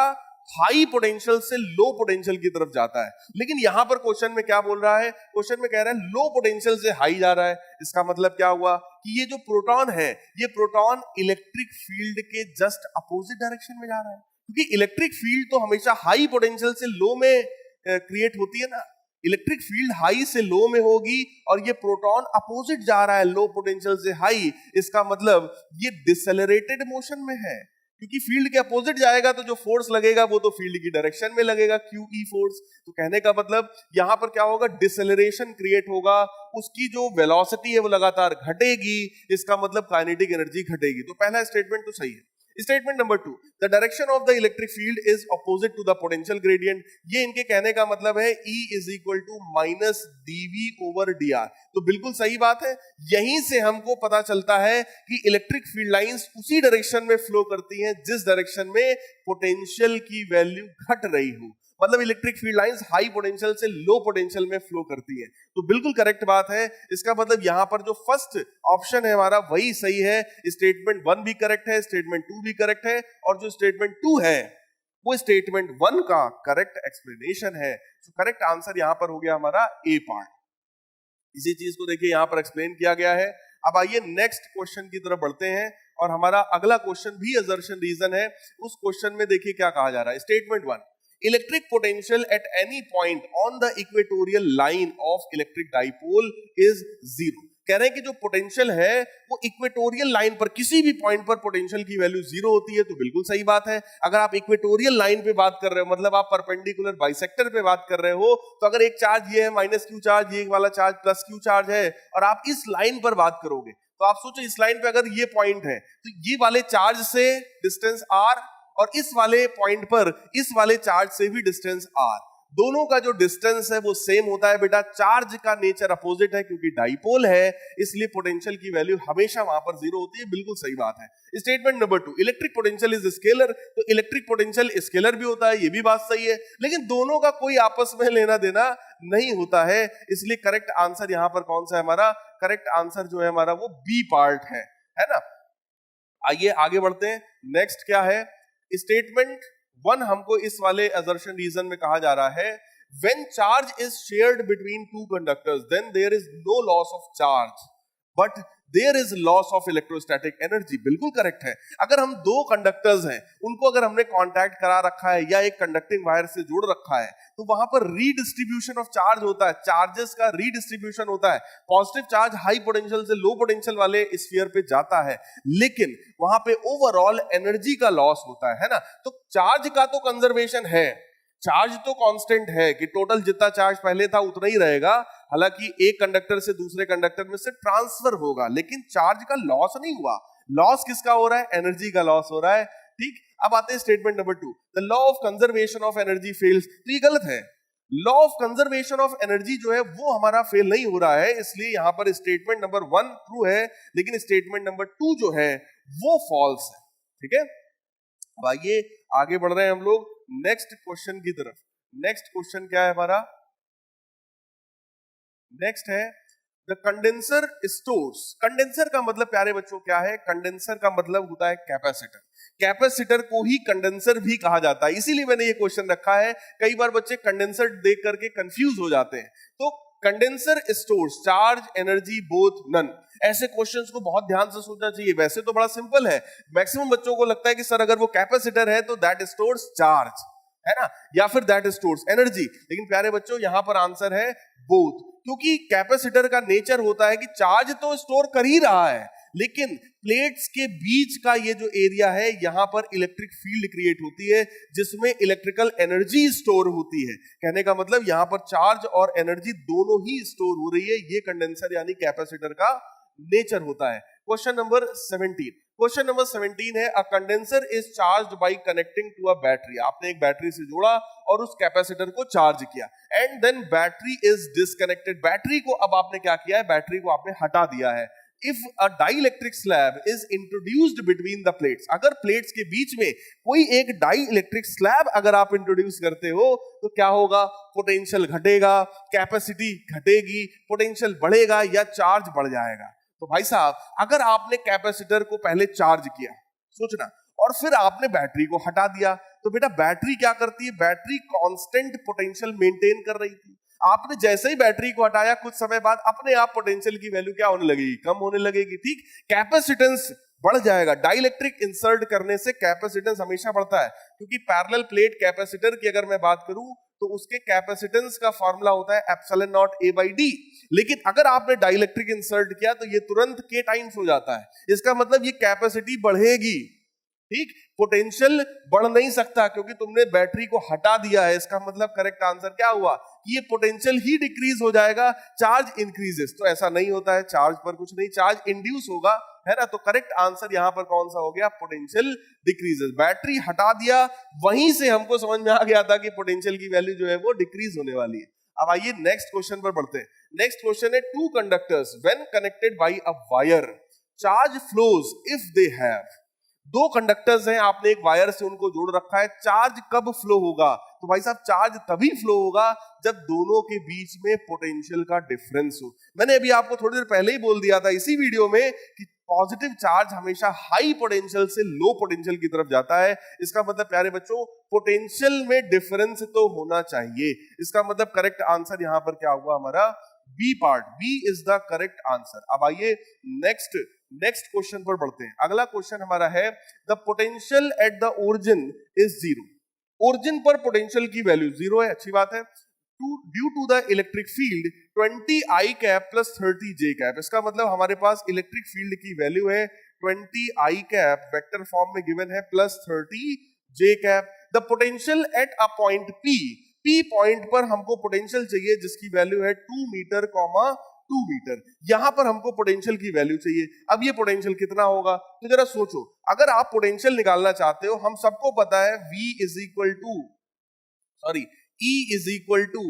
Speaker 1: हाई पोटेंशियल से लो पोटेंशियल की तरफ जाता है, लेकिन यहां पर क्वेश्चन में क्या बोल रहा है, क्वेश्चन में कह रहा है लो पोटेंशियल से हाई जा रहा है। इसका मतलब क्या हुआ कि ये जो प्रोटॉन है, ये प्रोटॉन इलेक्ट्रिक फील्ड के जस्ट अपोजिट डायरेक्शन में जा रहा है, क्योंकि इलेक्ट्रिक फील्ड तो हमेशा हाई पोटेंशियल से लो में क्रिएट होती है ना, इलेक्ट्रिक फील्ड हाई से लो में होगी, और ये प्रोटॉन अपोजिट जा रहा है लो पोटेंशियल से हाई, इसका मतलब ये डिसेलरेटेड मोशन में है, क्योंकि फील्ड के अपोजिट जाएगा तो जो फोर्स लगेगा वो तो फील्ड की डायरेक्शन में लगेगा, QE फोर्स। तो कहने का मतलब यहां पर क्या होगा, डिसेलरेशन क्रिएट होगा, उसकी जो वेलोसिटी है वो लगातार घटेगी, इसका मतलब काइनेटिक एनर्जी घटेगी। तो पहला स्टेटमेंट तो सही है। Statement number 2, the direction of the electric field is opposite to the potential gradient, ये इनके कहने का मतलब है E is equal to minus dV over dr। तो बिल्कुल सही बात है, यहीं से हमको पता चलता है कि इलेक्ट्रिक फील्ड लाइंस उसी डायरेक्शन में फ्लो करती हैं जिस डायरेक्शन में पोटेंशियल की वैल्यू घट रही हो, मतलब electric field lines high potential से लो पोटेंशियल में फ्लो करती है। तो बिल्कुल करेक्ट बात है, इसका मतलब यहां पर जो फर्स्ट ऑप्शन है हमारा वही सही है। स्टेटमेंट 1 भी करेक्ट है, स्टेटमेंट 2 भी करेक्ट है, और जो स्टेटमेंट 2 है वो स्टेटमेंट 1 का करेक्ट एक्सप्लेनेशन है। तो करेक्ट आंसर यहां पर हो गया हमारा ए पार्ट। इसी चीज को देखिए यहां पर एक्सप्लेन किया गया है। अब आइए नेक्स्ट क्वेश्चन की तरफ बढ़ते हैं, और हमारा अगला क्वेश्चन भी असर्शन रीजन है। उस क्वेश्चन में देखिए क्या कहा जा रहा है, statement 1, electric potential at any point on the equatorial line of electric dipole is 0। कह रहे हैं कि जो पोटेंशियल है वो इक्वेटोरियल लाइन पर किसी भी पॉइंट पर पोटेंशियल की वैल्यू 0 होती है। तो बिल्कुल सही बात है, अगर आप इक्वेटोरियल लाइन पे बात कर रहे हो, मतलब आप परपेंडिकुलर बाइसेक्टर पे बात कर रहे हो, तो अगर एक चार्ज ये है माइनस Q चार्ज, ये वाला चार्ज प्लस Q चार्ज है, और आप इस लाइन पर बात करोगे, तो आप सोचो इस लाइन पे अगर ये पॉइंट है, तो ये वाले चार्ज से डिस्टेंस r, और इस वाले पॉइंट पर इस वाले चार्ज से भी डिस्टेंस r, दोनों का जो डिस्टेंस है वो सेम होता है बेटा। चार्ज का नेचर अपोजिट है, क्योंकि डाइपोल है, इसलिए पोटेंशियल की वैल्यू हमेशा वहां पर 0 होती है। बिल्कुल सही बात है। Statement number 2, electric potential is scalar, तो इलेक्ट्रिक पोटेंशियल स्केलर भी होता है, ये भी बात सही है, लेकिन दोनों का कोई आपस में लेना देना नहीं होता है, इसलिए करेक्ट आंसर यहां पर कौन सा है हमारा, करेक्ट आंसर जो है हमारा वो बी पार्ट है ना। आइए आगे बढ़ते हैं, नेक्स्ट क्या है, स्टेटमेंट 1 हमको इस वाले असर्शन रीजन में कहा जा रहा है, when charge is shared between two conductors then there is no loss of charge but there is loss of electrostatic energy। बिल्कुल करेक्ट है, अगर हम दो कंडक्टर्स हैं, उनको अगर हमने कांटेक्ट करा रखा है या एक कंडक्टिंग वायर से जोड़ रखा है, तो वहां पर रीडिस्ट्रीब्यूशन ऑफ चार्ज होता है, चार्जेस का रीडिस्ट्रीब्यूशन होता है। पॉजिटिव चार्ज हाई पोटेंशियल से लो पोटेंशियल वाले स्फीयर पे जाता है, लेकिन वहां पे ओवरऑल एनर्जी का लॉस होता है ना। तो चार्ज का तो कंजर्वेशन है, चार्ज तो कांस्टेंट है कि टोटल जितना चार्ज पहले था उतना ही रहेगा, हालांकि एक कंडक्टर से दूसरे कंडक्टर में से ट्रांसफर होगा, लेकिन चार्ज का लॉस नहीं हुआ। लॉस किसका हो रहा है? एनर्जी का लॉस हो रहा है। ठीक, अब आते हैं statement number 2, the law of conservation of energy fails. तो ये गलत है। Law of conservation of energy जो है वो हमारा फेल नहीं हो रहा है, इसलिए यहां पर स्टेटमेंट नंबर 1 ट्रू है, लेकिन स्टेटमेंट नंबर 2 जो है वो फॉल्स है। ठीक है, अब आइए आगे बढ़ रहे हैं हम लोग नेक्स्ट क्वेश्चन की तरफ। नेक्स्ट क्वेश्चन क्या है हमारा? नेक्स्ट है द कंडेंसर स्टोर्स। कंडेंसर का मतलब प्यारे बच्चों क्या है? कंडेंसर का मतलब होता है कैपेसिटर। कैपेसिटर को ही कंडेंसर भी कहा जाता है, इसीलिए मैंने ये क्वेश्चन रखा है। कई बार बच्चे कंडेंसर देख करके कंफ्यूज हो जाते हैं। तो condenser stores charge, energy, both, none. ऐसे क्वेश्चंस को बहुत ध्यान से सोचना चाहिए। वैसे तो बड़ा सिंपल है, मैक्सिमम बच्चों को लगता है कि सर अगर वो कैपेसिटर है तो दैट स्टोर्स चार्ज, है ना, या फिर दैट स्टोर्स एनर्जी। लेकिन प्यारे बच्चों यहां पर आंसर है बोथ, क्योंकि कैपेसिटर का नेचर होता है कि चार्ज तो स्टोर कर ही रहा है, लेकिन प्लेट्स के बीच का ये जो एरिया है यहां पर इलेक्ट्रिक फील्ड क्रिएट होती है, जिसमें इलेक्ट्रिकल एनर्जी स्टोर होती है। कहने का मतलब यहां पर चार्ज और एनर्जी दोनों ही स्टोर हो रही है। ये कंडेंसर यानी कैपेसिटर का नेचर होता है। Question number 17। क्वेश्चन नंबर 17 है a condenser is charged by connecting to a battery. आपने एक बैटरी से जोड़ा और उस कैपेसिटर को चार्ज किया, and then battery is disconnected. Battery को अब आपने क्या किया है? बैटरी को आपने हटा दिया है। If a dielectric slab is introduced between the plates, अगर प्लेट्स के बीच में कोई एक डाइइलेक्ट्रिक स्लैब अगर आप इंट्रोड्यूस करते हो तो क्या होगा? पोटेंशियल घटेगा, कैपेसिटी घटेगी, पोटेंशियल बढ़ेगा या चार्ज बढ़ जाएगा। तो भाई साहब अगर आपने कैपेसिटर को पहले चार्ज किया, सोचना, और फिर आपने बैटरी को हटा दिया, तो बेटा बैटरी क्या करती है? बैटरी कांस्टेंट पोटेंशियल मेंटेन कर रही थी। आपने जैसे ही बैटरी को हटाया कुछ समय बाद अपने आप पोटेंशियल की वैल्यू क्या होने लगेगी? कम होने लगेगी। ठीक, कैपेसिटेंस बढ़ जाएगा। डाइइलेक्ट्रिक इंसर्ट करने से कैपेसिटेंस हमेशा बढ़ता है, क्योंकि पैरेलल प्लेट कैपेसिटर की अगर मैं बात करूं तो उसके कैपेसिटेंस का फॉर्मूला होता है epsilon not a by D. लेकिन अगर आपने डाइइलेक्ट्रिक इंसर्ट किया तो ये तुरंत के टाइम्स हो जाता है। इसका मतलब ये कैपेसिटी बढ़ेगी। ठीक, पोटेंशियल बढ़ नहीं सकता क्योंकि तुमने बैटरी को हटा दिया है। इसका मतलब करेक्ट आंसर क्या हुआ? ये पोटेंशियल ही डिक्रीज हो जाएगा, चार्ज इंक्रीजेस। तो ऐसा नहीं होता है, चार्ज पर कुछ नहीं, चार्ज इंड्यूस होगा, है ना। तो करेक्ट आंसर यहां पर कौन सा हो गया? Potential decreases. बैटरी हटा दिया, वहीं से हमको समझ में आ गया था कि पोटेंशियल की वैल्यू जो है वो डिक्रीज होने वाली है। अब आइए नेक्स्ट क्वेश्चन पर बढ़ते हैं। नेक्स्ट क्वेश्चन है two conductors when connected by a wire charge flows if they have. दो कंडक्टर्स हैं, आपने एक वायर से उनको जोड़ रखा है, चार्ज कब फ्लो होगा? तो भाई साहब चार्ज तभी फ्लो होगा जब दोनों के बीच में पोटेंशियल का डिफरेंस हो। मैंने अभी आपको थोड़ी देर पहले ही बोल दिया था इसी वीडियो में कि पॉजिटिव चार्ज हमेशा हाई पोटेंशियल से लो पोटेंशियल की तरफ जाता है। इसका मतलब प्यारे बच्चों पोटेंशियल में डिफरेंस तो होना चाहिए। इसका मतलब करेक्ट आंसर यहां पर क्या हुआ हमारा? B part, B is the correct answer. अब आइए नेक्स्ट क्वेश्चन पर बढ़ते हैं। अगला क्वेश्चन हमारा है the potential at the origin is zero. Origin पर पोटेंशियल की वैल्यू जीरो है, अच्छी बात है। Due to the electric field 20 i cap plus 30 j cap. इसका मतलब हमारे पास इलेक्ट्रिक फील्ड की वैल्यू है 20 आई कैप वेक्टर फॉर्म में गिवन है plus 30 j cap. The potential at a point P, P point पर हमको पोटेंशियल चाहिए जिसकी वैल्यू है 2 मीटर 2 मीटर। यहां पर हमको पोटेंशियल की वैल्यू चाहिए। अब ये पोटेंशियल कितना होगा? तो जरा सोचो, अगर आप पोटेंशियल निकालना चाहते हो, हम सबको पता है V is equal to E is equal to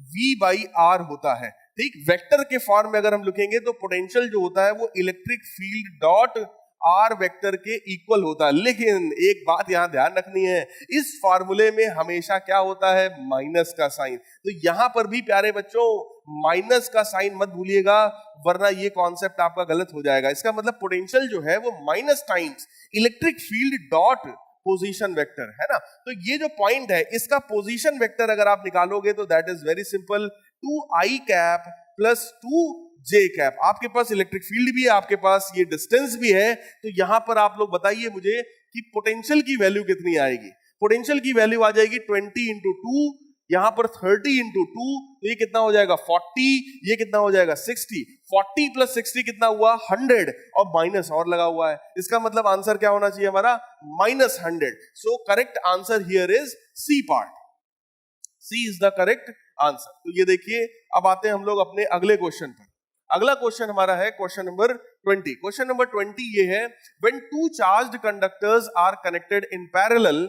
Speaker 1: V by R होता है। ठीक, वेक्टर के फॉर्म में अगर हम लिखेंगे तो पोटेंशियल जो होता है वो electric field dot are vector के इक्वल होता है। लेकिन एक बात यहां ध्यान रखनी है, इस फॉर्मूले में हमेशा क्या होता है? माइनस का साइन। तो यहां पर भी प्यारे बच्चों माइनस का साइन मत भूलिएगा, वरना ये कॉन्सेप्ट आपका गलत हो जाएगा। इसका मतलब पोटेंशियल जो है वो minus times electric field dot position vector, है ना। तो ये जो पॉइंट है इसका पोजीशन वेक्टर अगर आप निकालोगे तो that is very simple, 2i cap plus 2j cap. आपके पास इलेक्ट्रिक फील्ड भी है, आपके पास ये डिस्टेंस भी है। तो यहां पर आप लोग बताइए मुझे कि पोटेंशियल की वैल्यू कितनी आएगी? पोटेंशियल की वैल्यू आ जाएगी 20 इंटू 2, यहां पर 30 इंटू 2, तो ये कितना हो जाएगा? 40, ये कितना हो जाएगा? 60। 40 प्लस 60 कितना हुआ? 100, और माइनस और लगा हुआ है। इसका मतलब आंसर क्या होना चाहिए हमारा? Minus 100। So correct answer here is C part. C is the correct answer. तो ये देखिए, अब आते हैं हम लोग अपने अगले क्वेश्चन पर। अगला क्वेश्चन हमारा है क्वेश्चन नंबर 20। क्वेश्चन नंबर 20 ये है, when two charged conductors are connected in parallel,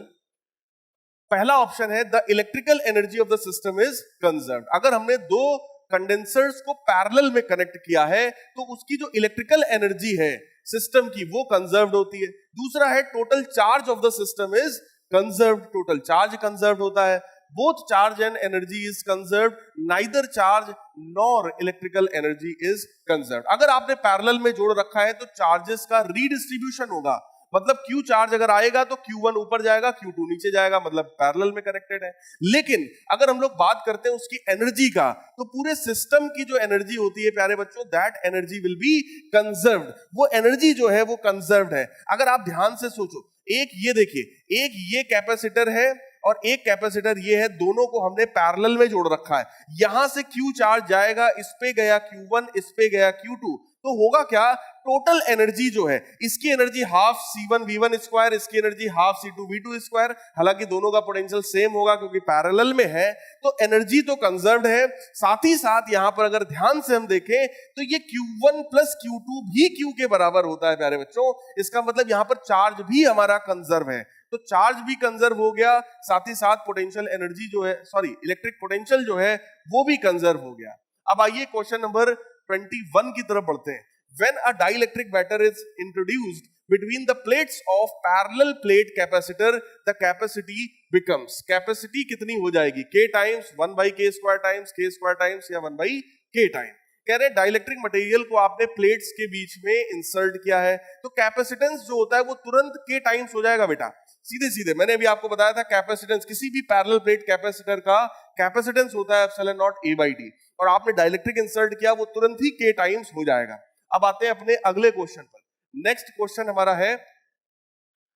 Speaker 1: पहला ऑप्शन है the electrical energy of the system is conserved. अगर हमने दो कंडेंसर्स को पैरेलल में कनेक्ट किया है तो उसकी जो इलेक्ट्रिकल एनर्जी है सिस्टम की वो कंजर्व्ड होती है। दूसरा है total charge of the system is conserved, total charge conserved होता है। Both charge and energy is conserved, neither charge nor electrical energy is conserved. अगर आपने पैरेलल में जोड़ रखा है तो चार्जेस का रीडिस्ट्रीब्यूशन होगा, मतलब Q चार्ज अगर आएगा तो Q1 ऊपर जाएगा, Q2 नीचे जाएगा, मतलब पैरेलल में कनेक्टेड है। लेकिन अगर हम लोग बात करते हैं उसकी एनर्जी का, तो पूरे सिस्टम की जो एनर्जी होती है प्यारे बच्चों, that energy will be conserved. वो एनर्जी जो है वो कंजर्व्ड है। अगर आप ध्यान से सोचो, एक ये देखिए, एक ये कैपेसिटर है और एक कैपेसिटर ये है, दोनों को हमने पैरेलल में जोड़ रखा है। यहां से Q चार्ज जाएगा, इस पे गया Q1, इस पे गया Q2, तो होगा क्या, टोटल एनर्जी जो है, इसकी एनर्जी हाफ C1V1 स्क्वायर, इसकी एनर्जी हाफ C2V2 स्क्वायर। हालांकि दोनों का पोटेंशियल सेम होगा क्योंकि पैरेलल में है, तो एनर्जी तो कंजर्व्ड है। साथ ही साथ यहां पर अगर ध्यान से हम देखें तो ये Q1 प्लस Q2 भी Q के बराबर होता है प्यारे बच्चों। इसका मतलब यहां पर चार्ज भी हमारा कंजर्व है, तो चार्ज भी कंजर्व हो गया, साथ ही साथ पोटेंशियल एनर्जी जो है, सॉरी इलेक्ट्रिक पोटेंशियल जो है वो भी कंजर्व हो गया। अब आइए क्वेश्चन नंबर 21 की तरफ बढ़ते हैं। When a dielectric matter is introduced between the plates of parallel plate capacitor, the capacity becomes, capacity कितनी हो जाएगी, K times 1 by K square times K square times या 1 by K टाइम। कह रहे डाइलेक्ट्रिक मटेरियल को आपने plates के बीच में इंसर्ट किया है, तो कैपेसिटेंस जो होता है वो तुरंत K टाइम्स हो जाएगा बेटा, सीधे सीधे। मैंने अभी आपको बताया था कैपेसिटेंस, किसी भी पैरेलल प्लेट कैपेसिटर का कैपेसिटेंस होता है एप्सिलॉन नॉट A/D, और आपने डाइलेक्ट्रिक इंसर्ट किया वो तुरंत ही K टाइम्स हो जाएगा। अब आते हैं अपने अगले क्वेश्चन पर। नेक्स्ट क्वेश्चन हमारा है,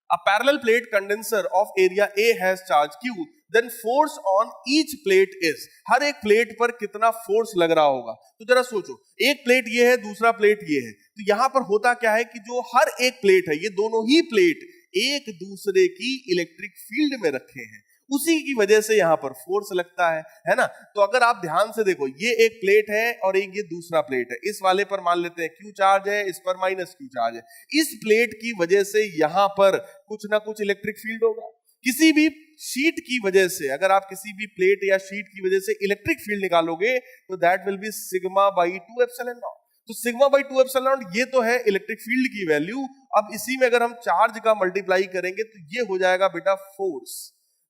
Speaker 1: a parallel plate condenser of area A has charge Q, then force on each plate is, हर एक प्लेट पर कितना फोर्स लग रहा होगा। तो जरा सोचो, एक प्लेट ये है, दूसरा प्लेट ये है, तो यहां पर होता क्या है कि जो हर एक प्लेट है, ये दोनों ही प्लेट एक दूसरे की इलेक्ट्रिक फील्ड में रखे हैं, उसी की वजह से यहां पर फोर्स लगता है ना। तो अगर आप ध्यान से देखो, ये एक प्लेट है और एक ये दूसरा प्लेट है, इस वाले पर मान लेते हैं Q चार्ज है, इस पर माइनस Q चार्ज है। इस प्लेट की वजह से यहां पर कुछ ना कुछ इलेक्ट्रिक फील्ड होगा। किसी भी शीट की वजह से, अगर आप किसी भी प्लेट या शीट की वजह से इलेक्ट्रिक फील्ड निकालोगे तो that will B sigma by 2 epsilon not. तो सिग्मा बाई 2 एप्सिलॉन नॉट ये तो है इलेक्ट्रिक फील्ड की वैल्यू। अब इसी में अगर हम चार्ज का मल्टीप्लाई करेंगे तो ये हो जाएगा बेटा force.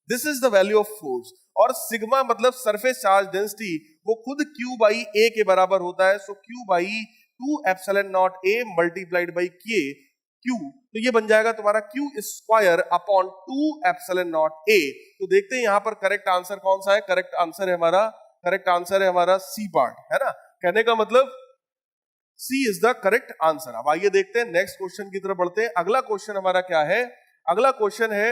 Speaker 1: This is the value of force. और सिग्मा मतलब सरफेस चार्ज डेंसिटी, वो खुद Q बाई A के बराबर होता है। सो Q by 2 epsilon not A multiplied by K Q, तो ये बन जाएगा तुम्हारा Q square upon 2 epsilon not A। तो देखते हैं यहां पर करेक्ट आंसर कौन सा है। करेक्ट आंसर है हमारा C पार्ट, है ना। कहने का मतलब C is the correct answer. अब आइए देखते हैं नेक्स्ट क्वेश्चन की तरफ बढ़ते हैं। अगला क्वेश्चन हमारा क्या है, अगला क्वेश्चन है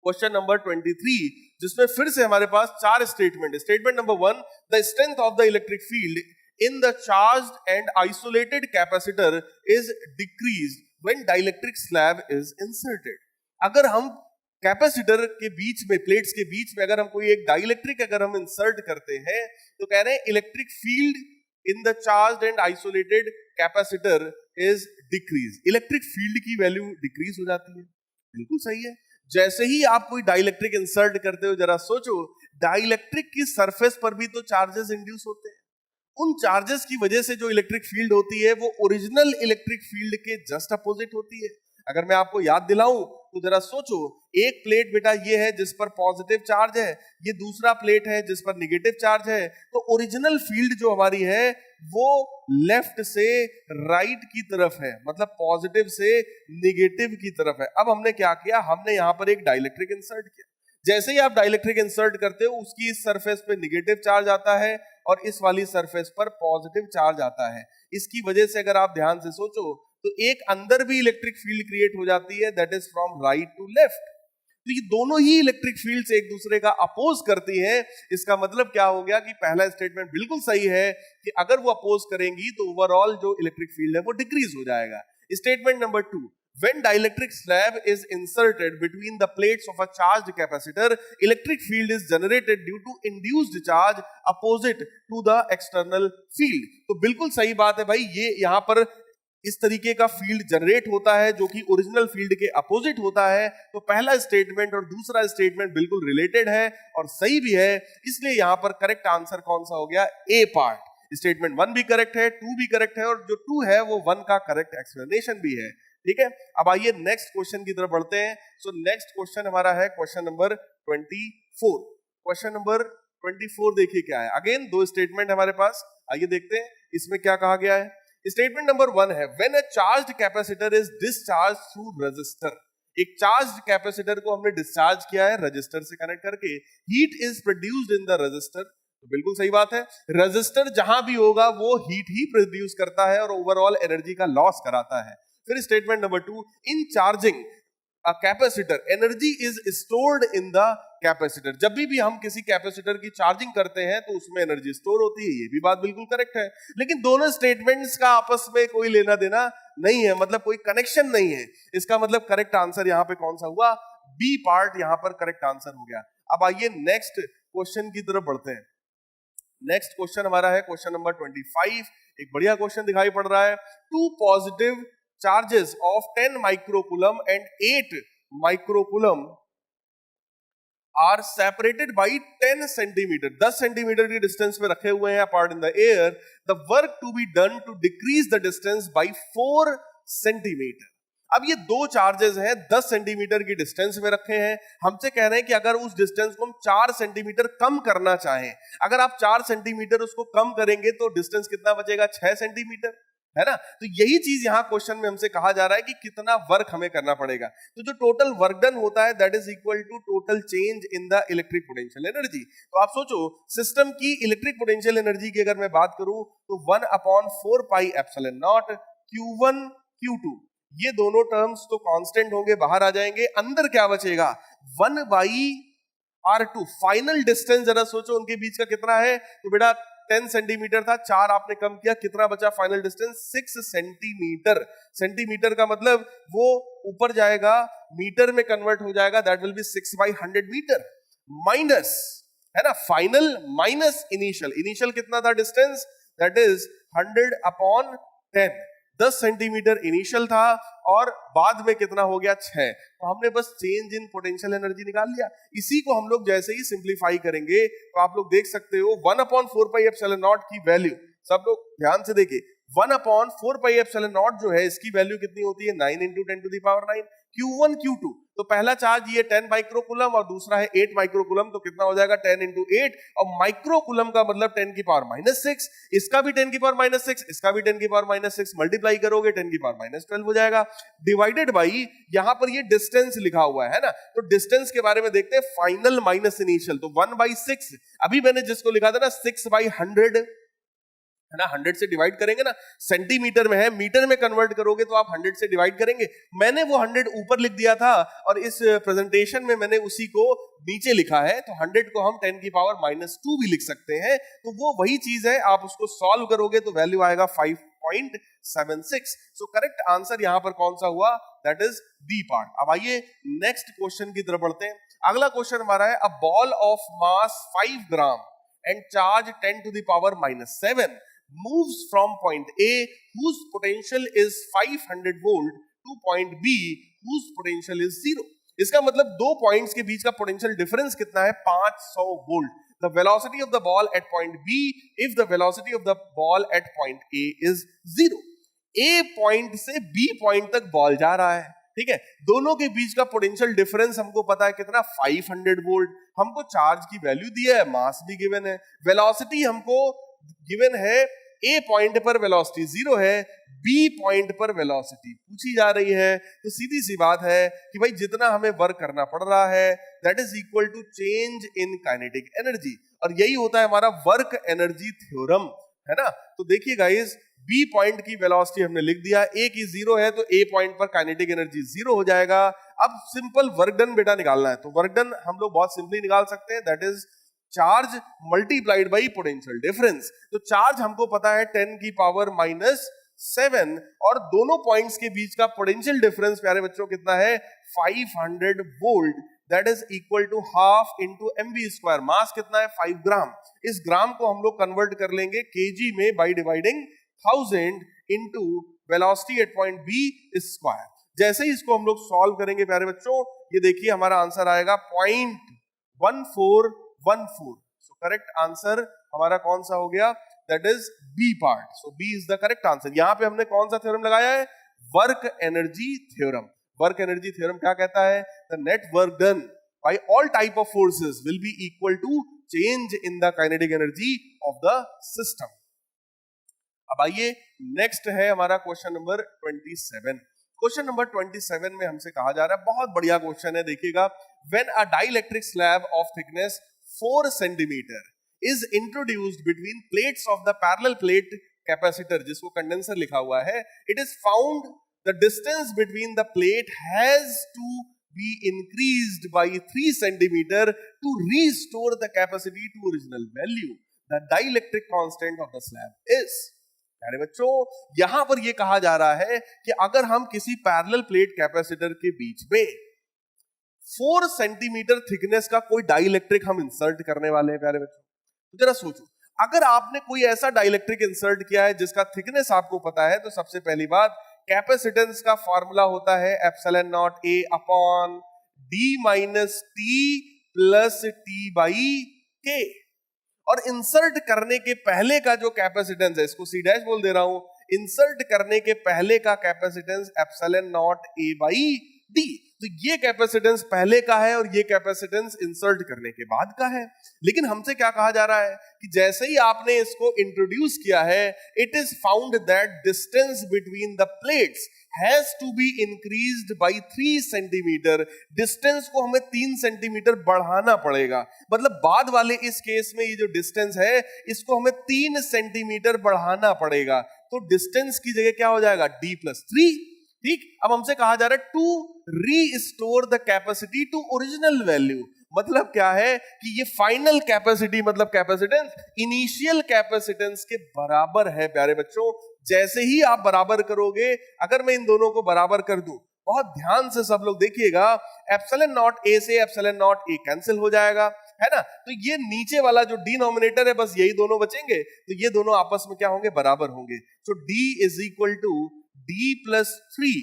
Speaker 1: क्वेश्चन नंबर 23, जिसमें फिर से हमारे पास 4 स्टेटमेंट है। Statement number 1, the strength of the electric field in the charged and isolated capacitor is decreased when dielectric slab is inserted. अगर हम कैपेसिटर के बीच में, प्लेट्स के बीच में अगर हम कोई एक डाइलेक्ट्रिक अगर हम इंसर्ट करते हैं तो कह रहे हैं electric field in the charged and isolated capacitor is decrease. Electric field की वैल्यू डिक्रीज हो जाती है। बिल्कुल सही है। जैसे ही आप कोई डाइलेक्ट्रिक इंसर्ट करते हो, जरा सोचो डाइलेक्ट्रिक की सरफेस पर भी तो चार्जेस इंड्यूस होते हैं। उन चार्जेस की वजह से जो इलेक्ट्रिक फील्ड होती है वो ओरिजिनल इलेक्ट्रिक फील्ड के जस्ट अपोजिट होती है। अगर मैं आपको याद दिलाऊं तो जरा सोचो, एक प्लेट बेटा ये है जिस पर पॉजिटिव चार्ज है, ये दूसरा प्लेट है जिस पर नेगेटिव चार्ज है। तो ओरिजिनल फील्ड जो हमारी है वो लेफ्ट से राइट की तरफ है, मतलब पॉजिटिव से नेगेटिव की तरफ है। अब हमने क्या किया, हमने यहां पर एक डाइलेक्ट्रिक इंसर्ट किया। जैसे ही आप डाइलेक्ट्रिक इंसर्ट करते हो उसकी इस सरफेस पे नेगेटिव चार्ज आता है और इस वाली सरफेस पर पॉजिटिव चार्ज आता है। इसकी वजह से अगर आप ध्यान से सोचो तो एक अंदर भी इलेक्ट्रिक फील्ड क्रिएट हो जाती है, that is from right to left. तो ये दोनों ही इलेक्ट्रिक फील्ड्स एक दूसरे का अपोज करती हैं। इसका मतलब क्या हो गया कि पहला स्टेटमेंट बिल्कुल सही है कि अगर वो अपोज करेंगी तो ओवरऑल जो इलेक्ट्रिक फील्ड है वो डिक्रीज हो जाएगा। Statement number 2, When dielectric slab is inserted between the plates of a charged capacitor, electric field is generated due to induced charge opposite to the external field. तो बिल्कुल सही बात है भाई, ये यहाँ पर इस तरीके का फील्ड जनरेट होता है जो कि ओरिजिनल फील्ड के अपोजिट होता है। तो पहला स्टेटमेंट और दूसरा स्टेटमेंट बिल्कुल रिलेटेड है और सही भी है, इसलिए यहां पर करेक्ट आंसर कौन सा हो गया, ए पार्ट। स्टेटमेंट 1 भी करेक्ट है, 2 भी करेक्ट है और जो 2 है वो 1 का करेक्ट एक्सप्लेनेशन भी है। ठीक है, अब आइए नेक्स्ट क्वेश्चन की तरफ बढ़ते हैं। सो नेक्स्ट क्वेश्चन हमारा है क्वेश्चन नंबर 24। क्वेश्चन नंबर 24 देखिए क्या है। अगेन 2 स्टेटमेंट हमारे पास, आइए देखते हैं इसमें क्या कहा गया है। स्टेटमेंट नंबर 1 है when a charged capacitor is discharge through resistor. एक चार्ज्ड कैपेसिटर को हमने डिस्चार्ज किया है रेजिस्टर से कनेक्ट करके, heat is produced in the resistor. तो बिल्कुल सही बात है, रेजिस्टर जहां भी होगा वो हीट ही प्रोड्यूस करता है और ओवरऑल एनर्जी का लॉस कराता है। फिर statement number 2, in charging a capacitor energy is stored in the capacitor. जब भी हम किसी कैपेसिटर की चार्जिंग करते हैं तो उसमें एनर्जी स्टोर होती है, ये भी बात बिल्कुल करेक्ट है। लेकिन दोनों स्टेटमेंट्स का आपस में कोई लेना देना नहीं है, मतलब कोई कनेक्शन नहीं है। इसका मतलब करेक्ट आंसर यहाँ पे कौन सा हुआ, बी पार्ट यहाँ पर करेक्ट आंसर हो गया। अब आइए नेक्स्ट क्वेश्चन की तरफ बढ़ते हैं। नेक्स्ट क्वेश्चन हमारा है क्वेश्चन नंबर 25। एक बढ़िया क्वेश्चन दिखाई पड़ रहा है। 2 positive charges of 10 microcoulomb and 8 microcoulomb are separated by 10 centimeter, 10 centimetre की डिस्टेंस में रखे हुए हैं apart in the air. The work to be done to decrease the distance by 4 centimetre. अब ये 2 चार्जेस हैं, 10 सेंटीमीटर की डिस्टेंस में रखे हैं। हमसे कह रहे हैं कि अगर उस डिस्टेंस को हम 4 सेंटीमीटर कम करना चाहें, अगर आप 4 सेंटीमीटर उसको कम करेंगे तो डिस्टेंस कितना बचेगा, 6 सेंटीमीटर, है ना। तो यही चीज यहां क्वेश्चन में हमसे कहा जा रहा है कि कितना वर्क हमें करना पड़ेगा। तो जो टोटल वर्क डन होता है that is equal to total change in the electric potential energy. तो आप सोचो सिस्टम की इलेक्ट्रिक पोटेंशियल एनर्जी की अगर मैं बात करूं तो 1/4 pi epsilon not Q1 Q2, ये दोनों टर्म्स तो कांस्टेंट होंगे, बाहर आ जाएंगे। अंदर क्या बचेगा, 1/R2। फाइनल डिस्टेंस जरा सोचो उनके बीच का कितना है, तो बेटा 10 सेंटीमीटर था, 4 आपने कम किया, कितना बचा फाइनल डिस्टेंस, 6 सेंटीमीटर। सेंटीमीटर का मतलब वो ऊपर जाएगा, मीटर में कन्वर्ट हो जाएगा, that will be 6/100 metre. Minus, है ना, फाइनल माइनस इनिशियल। इनिशियल कितना था distance, that is 100/10। 10 centimetre initial था और बाद में कितना हो गया, 6। तो हमने बस चेंज इन पोटेंशियल एनर्जी निकाल लिया। इसी को हम लोग जैसे ही सिंप्लीफाई करेंगे तो आप लोग देख सकते हो 1/4 पाई एप्सिलॉन नॉट की वैल्यू, सब लोग ध्यान से देखिए, 1/4 पाई एप्सिलॉन नॉट जो है इसकी वैल्यू कितनी होती है, 9 × 10⁹9। Q1 Q2, तो पहला चार्ज ये 10 माइक्रोकूलम और दूसरा है 8 माइक्रोकूलम, तो कितना हो जाएगा 10 × 8। और माइक्रोकूलम का मतलब 10⁻⁻6, इसका भी 10⁻⁻6, इसका भी 10⁻⁻6, मल्टीप्लाई करोगे 10⁻⁻12 हो जाएगा, डिवाइडेड बाई यहाँ पर ये डिस्टेंस लिखा हुआ है ना। तो डिस्टेंस के बारे में देखते हैं, फाइनल माइनस इनिशियल, तो 1/6। अभी मैंने जिसको लिखा था ना 6/100, है ना, 100 से डिवाइड करेंगे ना, सेंटीमीटर में है, मीटर में कन्वर्ट करोगे तो आप 100 से डिवाइड करेंगे। मैंने वो 100 ऊपर लिख दिया था और इस प्रेजेंटेशन में मैंने उसी को नीचे लिखा है, तो 100 को हम 10⁻⁻2 भी लिख सकते हैं। तो वो वही चीज है, आप उसको सॉल्व करोगे तो वैल्यू आएगा 5.76। सो करेक्ट आंसर यहां पर कौन सा हुआ, दैट इज बी पार्ट। अब आइए नेक्स्ट क्वेश्चन की तरफ बढ़ते हैं। अगला क्वेश्चन हमारा है, a ball of mass 5 gram and charge 10⁻⁻7 moves from point A whose potential is 500 volt to point B whose potential is 0। इसका मतलब 2 पॉइंट्स के बीच का पोटेंशियल डिफरेंस कितना है, 500 volt. The velocity of the ball at point B if the velocity of the ball at point A is 0। A point से B point तक ball जा रहा है, ठीक है, दोनों के बीच का पोटेंशियल डिफरेंस हमको पता है कितना, 500 वोल्ट। हमको चार्ज की वैल्यू दी है, मास भी गिवन है, वेलोसिटी हमको गिवन है, ए पॉइंट पर वेलोसिटी 0 है, बी पॉइंट पर वेलोसिटी पूछी जा रही है। तो सीधी सी बात है कि भाई जितना हमें वर्क करना पड़ रहा है that is equal to change in kinetic energy, और यही होता है हमारा वर्क एनर्जी थ्योरम, है ना। तो देखिए गाइस, बी पॉइंट की वेलोसिटी हमने लिख दिया, ए की 0 है तो ए पॉइंट पर काइनेटिक एनर्जी 0 हो जाएगा। अब सिंपल वर्क डन बेटा निकालना है, तो वर्क डन हम लोग बहुत सिंपली निकाल सकते हैं, that is charge multiplied by potential difference. तो चार्ज हमको पता है 10⁻⁻⁷ 7 और दोनों पॉइंट्स के बीच का पोटेंशियल डिफरेंस प्यारे बच्चों कितना है 500 volt, that is equal to half into mv square. Mass कितना है 5 ग्राम। इस ग्राम को हम लोग कन्वर्ट कर लेंगे केजी में by dividing 1000 into velocity at point B square. जैसे ही इसको हम लोग सॉल्व करेंगे प्यारे बच्चों, ये देखिए हमारा आंसर आएगा 0.1414। सो करेक्ट आंसर हमारा कौन सा हो गया, that is B part. So B is the correct answer. यहां पे हमने कौन सा थ्योरम लगाया है, work energy theorem. Work energy theorem क्या कहता है, the net work done by all type of forces will be equal to change in the kinetic energy of the system. अब आइए नेक्स्ट है हमारा क्वेश्चन नंबर 27। क्वेश्चन नंबर 27 में हमसे कहा जा रहा है, बहुत बढ़िया क्वेश्चन है, देखिएगा। When a dielectric slab of thickness 4 centimetre is introduced between plates of the parallel plate capacitor, जिसको कंडेंसर लिखा हुआ है, it is found the distance between the plate has to be increased by 3 centimetre to restore the capacity to original value. The dielectric constant of the slab is. अरे बच्चों, यहां पर यह कहा जा रहा है कि अगर हम किसी पैरेलल प्लेट कैपेसिटर के बीच में 4 सेंटीमीटर थिकनेस का कोई डाइइलेक्ट्रिक हम इंसर्ट करने वाले हैं प्यारे बच्चों, तो जरा सोचो, अगर आपने कोई ऐसा डाइइलेक्ट्रिक इंसर्ट किया है जिसका थिकनेस आपको पता है, तो सबसे पहली बात, कैपेसिटेंस का फॉर्मूला होता है epsilon not a upon D minus T plus T by के। और इंसर्ट करने के पहले का जो कैपेसिटेंस है, इसको सी डैश बोल दे रहा हूं, इंसर्ट करने के पहले का capacitance epsilon not a by D. तो ये कैपेसिटेंस पहले का है और ये कैपेसिटेंस इंसर्ट करने के बाद का है। लेकिन हमसे क्या कहा जा रहा है कि जैसे ही आपने इसको इंट्रोड्यूस किया है, it is found that distance between the plates has to be increased by 3 centimetre. Distance को हमें 3 सेंटीमीटर बढ़ाना पड़ेगा। मतलब बाद वाले इस केस में ये जो डिस्टेंस है, इसको हमें 3 सेंटीमीटर बढ़ाना पड़ेगा। तो डिस्टेंस की जगह क्या हो जाएगा, d+3। ठीक, अब हमसे कहा जा रहा है to restore the capacity to original value. मतलब क्या है कि ये फाइनल कैपेसिटी, मतलब कैपेसिटेंस इनिशियल कैपेसिटेंस के बराबर है प्यारे बच्चों। जैसे ही आप बराबर करोगे, अगर मैं इन दोनों को बराबर कर दूं, बहुत ध्यान से सब लोग देखिएगा, एप्सिलॉन नॉट ए से एप्सिलॉन नॉट ए कैंसिल हो जाएगा, है ना। तो ये नीचे वाला जो डिनोमिनेटर है, बस यही दोनों बचेंगे, तो ये दोनों आपस में क्या होंगे, बराबर होंगे। तो d is equal to d+3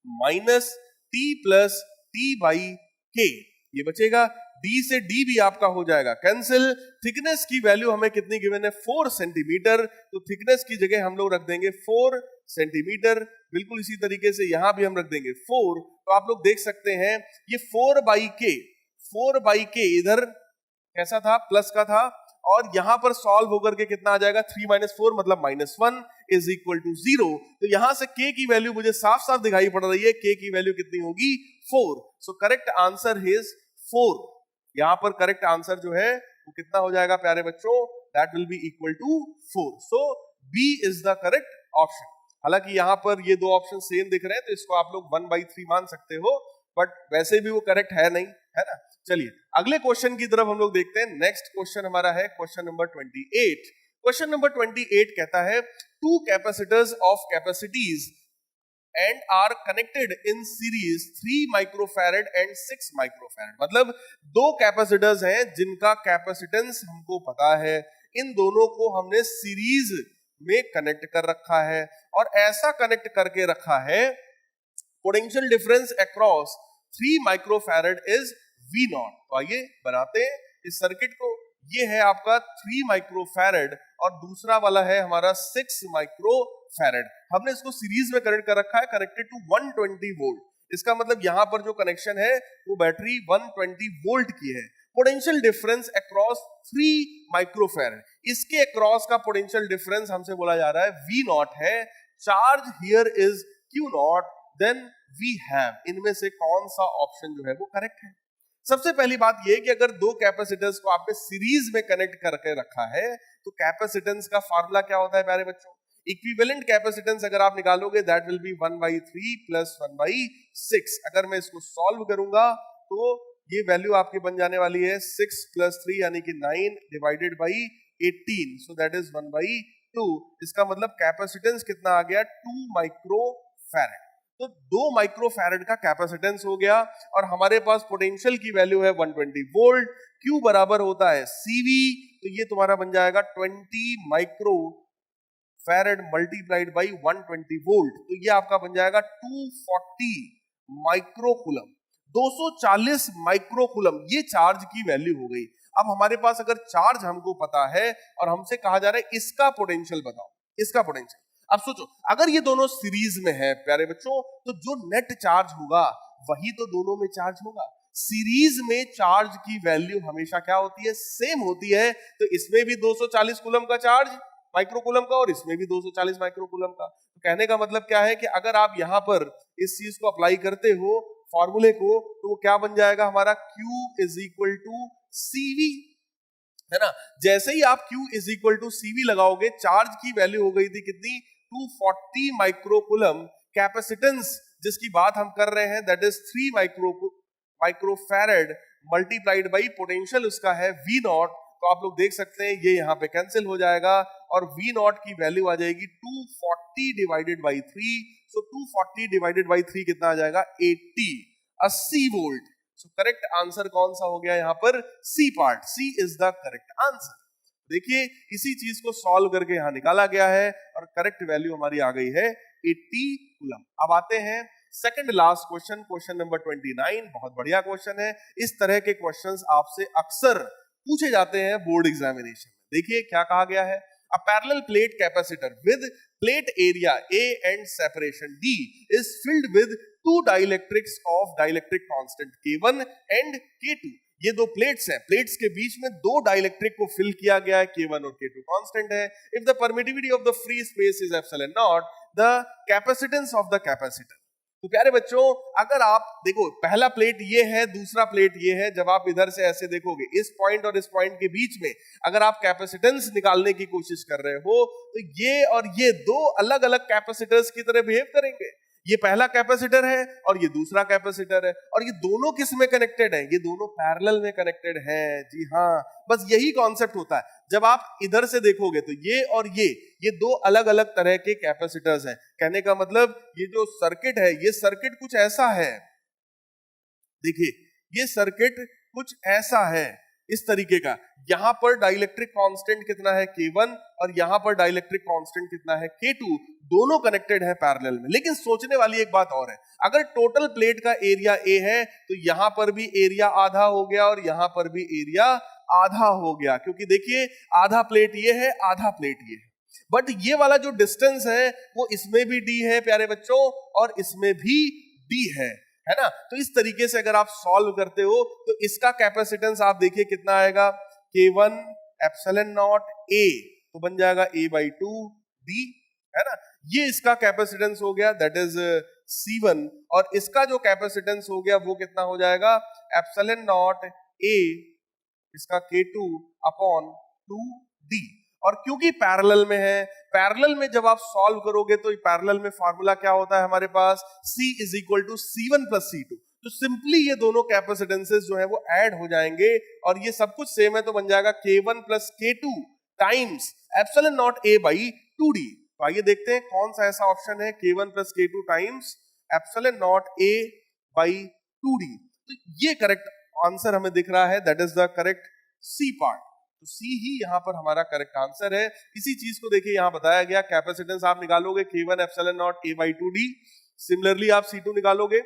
Speaker 1: minus t plus T by K. ये बचेगा, d से d भी आपका हो जाएगा कैंसिल। थिकनेस की वैल्यू हमें कितनी गिवन है, 4 सेंटीमीटर। तो थिकनेस की जगह हम लोग रख देंगे 4 सेंटीमीटर। बिल्कुल इसी तरीके से यहां भी हम रख देंगे 4। तो आप लोग देख सकते हैं ये 4/k इधर कैसा था, प्लस का था, और यहां पर सॉल्व होकर के कितना आ जाएगा, 3 - 4 मतलब -1 इज इक्वल टू 0। तो यहां से k की वैल्यू मुझे साफ साफ दिखाई पड़ रही है, k की वैल्यू कितनी होगी, 4। सो करेक्ट आंसर इज 4। यहां पर करेक्ट आंसर जो है वो कितना हो जाएगा प्यारे बच्चों, that will be equal to 4। So B is the correct option. हालांकि यहां पर ये दो ऑप्शन सेम दिख रहे हैं, तो इसको आप लोग 1/3 मान सकते हो, बट वैसे भी वो करेक्ट है नहीं, है ना। चलिए अगले क्वेश्चन की तरफ हम लोग देखते हैं। नेक्स्ट क्वेश्चन हमारा है क्वेश्चन नंबर 28। क्वेश्चन नंबर 28 कहता है, two capacitors of capacities and are connected in series 3 microfarad and 6 microfarad. मतलब दो कैपेसिटर्स हैं जिनका कैपेसिटेंस हमको पता है, इन दोनों को हमने सीरीज में कनेक्ट कर रखा है, और ऐसा कनेक्ट करके रखा है, potential difference across 3 microfarad is V0। तो आइए बनाते हैं इस सर्किट को। ये है आपका 3 माइक्रोफैरड और दूसरा वाला है हमारा 6 माइक्रोफैरड। हमने इसको सीरीज में कनेक्ट कर रखा है, कनेक्टेड टू 120 वोल्ट। इसका मतलब यहां पर जो कनेक्शन है वो बैटरी 120 वोल्ट की है। पोटेंशियल डिफरेंस अक्रॉस 3 माइक्रोफैरड, इसके अक्रॉस का पोटेंशियल डिफरेंस हमसे बोला जा रहा है V0 है। Charge here is Q0, then we have, इनमें से कौन सा ऑप्शन जो है वो करेक्ट है। सबसे पहली बात यह कि अगर दो कैपेसिटर्स को आपने सीरीज में कनेक्ट करके रखा है, तो कैपेसिटेंस का फार्मूला क्या होता है प्यारे बच्चों, इक्विवेलेंट कैपेसिटेंस अगर आप निकालोगे दैट विल बी 1/3 प्लस 1/6। अगर मैं इसको सॉल्व करूंगा तो ये वैल्यू आपकी बन जाने वाली है 6 + 3 यानी कि 9 divided by 18, so that is 1/2। इसका मतलब कैपेसिटेंस कितना आ गया, 2 माइक्रोफैरेड। तो 2 माइक्रोफैरेड का कैपेसिटेंस हो गया और हमारे पास पोटेंशियल की वैल्यू है 120 वोल्ट। Q बराबर होता है CV, तो ये तुम्हारा बन जाएगा 20 micro farad multiplied by 120 volt, तो ये आपका बन जाएगा 240 माइक्रोकूलम। 240 माइक्रोकूलम ये चार्ज की वैल्यू हो गई। अब हमारे पास अगर चार्ज हमको पता है और हमसे कहा जा रहा है इसका पोटेंशियल बताओ, इसका पोटेंशियल। अब सोचो अगर ये दोनों सीरीज में है प्यारे बच्चों, तो जो नेट चार्ज होगा वही तो दोनों में चार्ज होगा। सीरीज में चार्ज की वैल्यू हमेशा क्या होती है, सेम होती है। तो इसमें भी 240 कूलम का चार्ज माइक्रोकूलम का और इसमें भी 240 माइक्रोकूलम का। तो कहने का मतलब क्या है कि अगर आप यहां पर इस चीज को अप्लाई करते हो फॉर्मूले को, तो वो क्या बन जाएगा हमारा Q is equal to CV, है ना। जैसे ही आप Q is equal to CV लगाओगे, चार्ज की वैल्यू हो गई थी कितनी, 240 माइक्रोकूलम। कैपेसिटेंस जिसकी बात हम कर रहे हैं that is 3 microfarad multiplied by potential उसका है V0। तो आप लोग देख सकते हैं ये यहाँ पे कैंसिल हो जाएगा और V0 की वैल्यू आ जाएगी 240 divided by 3। So 240 divided by 3 कितना आ जाएगा, 80 वोल्ट। सो करेक्ट आंसर कौन सा हो गया यहाँ पर, C part, C is the correct answer. देखिए इसी चीज को सॉल्व करके यहाँ निकाला गया है और करेक्ट वैल्यू हमारी आ गई है 80 कूलम। अब आते हैं second last question, question number 29। बहुत बढ़िया क्वेश्चन है। इस तरह के क्वेश्चंस आपसे अक्सर पूछे जाते हैं बोर्ड एग्जामिनेशन में। देखिए क्या कहा गया है, a parallel plate capacitor with plate area A and separation D is filled with two dielectrics of dielectric constant K1 and K2। ये दो प्लेट्स हैं, प्लेट्स के बीच में दो डाइलेक्ट्रिक को फिल किया गया है, K1 और K2 कांस्टेंट है। If the permittivity of the free space is epsilon not, the capacitance of the capacitor. तो प्यारे बच्चों अगर आप देखो पहला प्लेट ये है, दूसरा प्लेट ये है, जब आप इधर से ऐसे देखोगे इस पॉइंट और इस पॉइंट के बीच में अगर आप कैपेसिटेंस निकालने की कोशिश कर रहे हो, तो ये और ये दो अलग अलग कैपेसिटर्स की तरह बिहेव करेंगे। ये पहला कैपेसिटर है और ये दूसरा कैपेसिटर है, और ये दोनों किस में कनेक्टेड है, ये दोनों पैरेलल में कनेक्टेड है। जी हाँ, बस यही कॉन्सेप्ट होता है। जब आप इधर से देखोगे तो ये और ये दो अलग अलग तरह के कैपेसिटर्स हैं। कहने का मतलब ये जो सर्किट है, ये सर्किट कुछ ऐसा है, देखिए ये सर्किट कुछ ऐसा है इस तरीके का। यहां पर डाइलेक्ट्रिक कांस्टेंट कितना है, K1, और यहां पर डाइलेक्ट्रिक कांस्टेंट कितना है, K2। दोनों कनेक्टेड है पैरेलल में। लेकिन सोचने वाली एक बात और है, अगर टोटल प्लेट का एरिया A है तो यहां पर भी एरिया आधा हो गया और यहां पर भी एरिया आधा हो गया, क्योंकि देखिए आधा प्लेट ये है, आधा प्लेट ये है। बट ये वाला जो डिस्टेंस है वो इसमें भी D है प्यारे बच्चों, और इसमें भी D है ना। तो इस तरीके से अगर आप सॉल्व करते हो तो इसका कैपेसिटेंस आप देखिए कितना आएगा, K1 एप्सिलॉन नॉट A, तो बन जाएगा A/2 D, है ना। ये इसका कैपेसिटेंस हो गया दैट इज C1, और इसका जो कैपेसिटेंस हो गया वो कितना हो जाएगा, एप्सिलॉन नॉट A इसका K2 अपॉन 2D। और क्योंकि पैरेलल में है, पैरेलल में जब आप सॉल्व करोगे तो पैरेलल में फार्मूला क्या होता है हमारे पास, C is equal to C1 plus C2। तो सिंपली ये दोनों कैपेसिटेंसेस जो है वो ऐड हो जाएंगे और ये सब कुछ सेम है, तो बन जाएगा K1 plus K2 times epsilon not A by 2D। तो आइए देखते हैं कौन सा ऐसा ऑप्शन है, K1 plus K2 times epsilon not A by 2D। तो ये करेक्ट आंसर हमें दिख रहा है, that is the correct C part. तो C ही यहाँ पर हमारा करेक्ट आंसर है। इसी चीज को देखिए यहाँ बताया गया, कैपेसिटेंस आप निकालोगे K1 epsilon not A by 2D। Similarly आप C2 निकालोगे,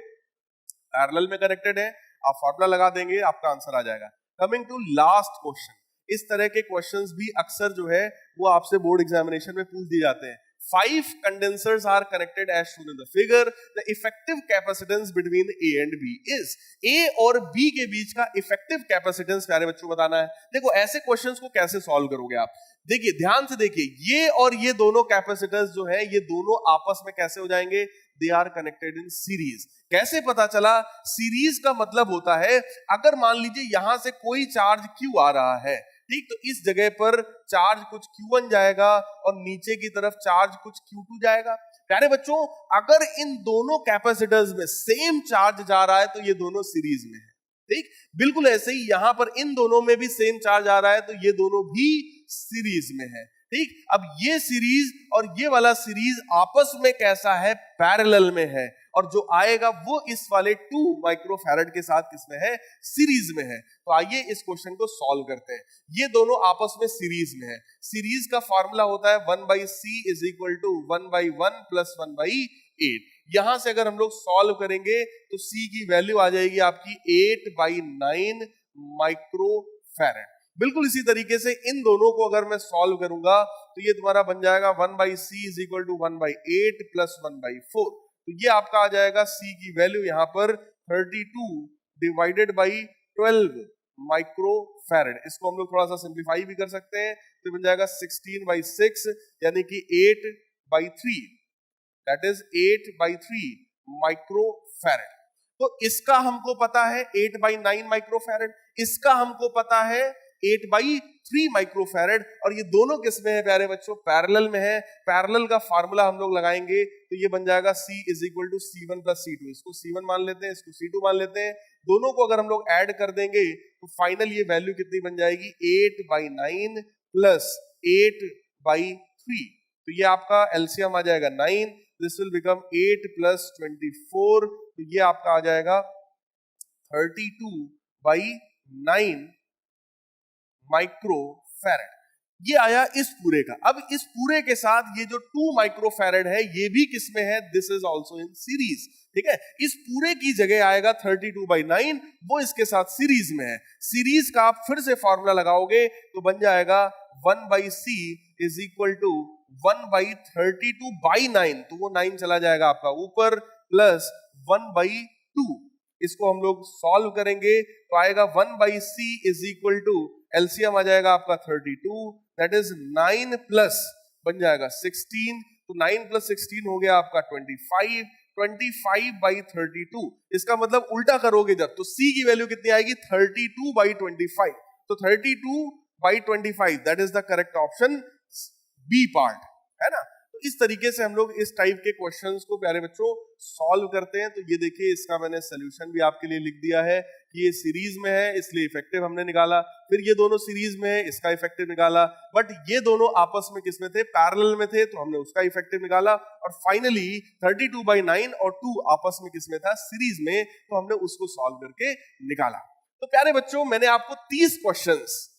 Speaker 1: पैरेलल में कनेक्टेड है, आप फॉर्मूला लगा देंगे, आपका आंसर आ जाएगा। कमिंग टू लास्ट क्वेश्चन, इस तरह के क्वेश्चंस भी अक्सर जो है वो आपसे बोर्ड एग्जामिनेशन में पूछ दिए जाते हैं। 5 condensers are connected as shown in the figure. The effective capacitance between A and B is, A और B के बीच का effective capacitance प्यारे बच्चों बताना है। देखो ऐसे क्वेश्चंस को कैसे सॉल्व करोगे आप, देखिए ध्यान से देखिए, ये और ये दोनों कैपेसिटर्स जो है ये दोनों आपस में कैसे हो जाएंगे, they are connected in series. कैसे पता चला, सीरीज का मतलब होता है अगर मान लीजिए यहां से कोई चार्ज Q आ रहा है, ठीक, तो इस जगह पर चार्ज कुछ Q1 जाएगा और नीचे की तरफ चार्ज कुछ Q2 जाएगा। प्यारे बच्चों अगर इन दोनों कैपेसिटर्स में सेम चार्ज जा रहा है तो ये दोनों सीरीज में है। ठीक, बिल्कुल ऐसे ही यहां पर इन दोनों में भी सेम चार्ज आ रहा है, तो ये दोनों भी सीरीज में है। ठीक, अब ये सीरीज और ये वाला सीरीज आपस में कैसा है, पैरेलल में है, और जो आएगा वो इस वाले 2 माइक्रोफैरड के साथ किसमें है, सीरीज में है। तो आइए इस क्वेश्चन को सॉल्व करते हैं। ये दोनों आपस में सीरीज में है। सीरीज का फॉर्मूला होता है 1/c is equal to 1/1 plus 1/8। यहां से अगर हम लोग सॉल्व करेंगे तो c की वैल्यू आ जाएगी आपकी 8/9 माइक्रोफैरड। बिल्कुल इसी तरीके से इन दोनों को अगर मैं सॉल्व करूंगा तो ये तुम्हारा बन जाएगा 1/c is equal to 1/8 plus 1/4। तो ये आपका आ जाएगा c की वैल्यू यहां पर 32 डिवाइडेड बाई 12 माइक्रोफैरड। इसको हम लोग थोड़ा सा सिंप्लीफाई भी कर सकते हैं, तो बन जाएगा 16/6 यानी कि 8/3, दैट इज 8/3 माइक्रोफैरड। तो इसका हमको पता है 8/9 माइक्रोफैरड, इसका हमको पता है 8/3 माइक्रोफैरड, और ये दोनों किसमें है प्यारे बच्चों, पैरेलल में है। पैरेलल का फार्मूला हम लोग लगाएंगे तो ये बन जाएगा c is equal to C1 plus C2। इसको C1 मान लेते हैं, इसको C2 मान लेते हैं। दोनों को अगर हम लोग ऐड कर देंगे तो फाइनल ये वैल्यू कितनी बन जाएगी, 8/9 प्लस 8/3। तो ये आपका एलसीएम आ जाएगा 9, दिस विल बिकम 8 प्लस 24, तो ये आपका आ जाएगा 32/9 माइक्रोफैरड। ये आया इस पूरे का। अब इस पूरे के साथ ये जो 2 माइक्रोफैरड है ये भी किसमें है, this is also in series. ठीक है, इस पूरे की जगह आएगा 32/9, वो इसके साथ सीरीज में है। सीरीज का आप फिर से फॉर्मूला लगाओगे तो बन जाएगा 1/c इज इक्वल टू 1/32/9, तो वो 9 चला जाएगा आपका ऊपर, प्लस 1/2। इसको हम लोग सॉल्व करेंगे तो आएगा 1/c is equal to, LCM आ जाएगा आपका 32, दैट इज 9 प्लस बन जाएगा 16, तो 9 प्लस 16 हो गया आपका 25, 25/32। इसका मतलब उल्टा करोगे जब तो c की वैल्यू कितनी आएगी, 32/25। तो 32/25 that is the correct option, B part, है ना। तो इस तरीके से हम लोग इस टाइप के क्वेश्चंस को प्यारे बच्चों सॉल्व करते हैं। तो ये देखिए, इसका मैंने सोल्यूशन भी आपके लिए लिख दिया है कि ये सीरीज में है इसलिए इफेक्टिव हमने निकाला, फिर ये दोनों सीरीज में है इसका इफेक्टिव निकाला, बट ये दोनों आपस में किसमें थे, पैरेलल में थे, तो हमने उसका इफेक्टिव निकाला, और फाइनली 32/9 और 2 आपस में किसमें था, सीरीज में, तो हमने उसको सॉल्व करके निकाला। तो प्यारे बच्चों, मैंने आपको 30 क्वेश्चंस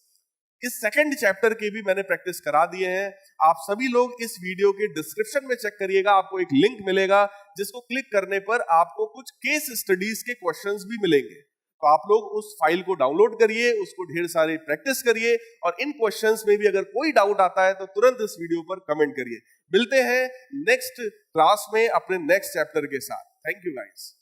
Speaker 1: इस सेकंड चैप्टर के भी मैंने प्रैक्टिस करा दिए हैं। आप सभी लोग इस वीडियो के डिस्क्रिप्शन में चेक करिएगा, आपको एक लिंक मिलेगा जिसको क्लिक करने पर आपको कुछ केस स्टडीज के क्वेश्चंस भी मिलेंगे। तो आप लोग उस फाइल को डाउनलोड करिए, उसको ढेर सारे प्रैक्टिस करिए, और इन क्वेश्चंस में भी अगर कोई डाउट आता है तो तुरंत इस वीडियो पर कमेंट करिए। मिलते हैं नेक्स्ट क्लास में अपने नेक्स्ट चैप्टर के साथ। Thank you guys.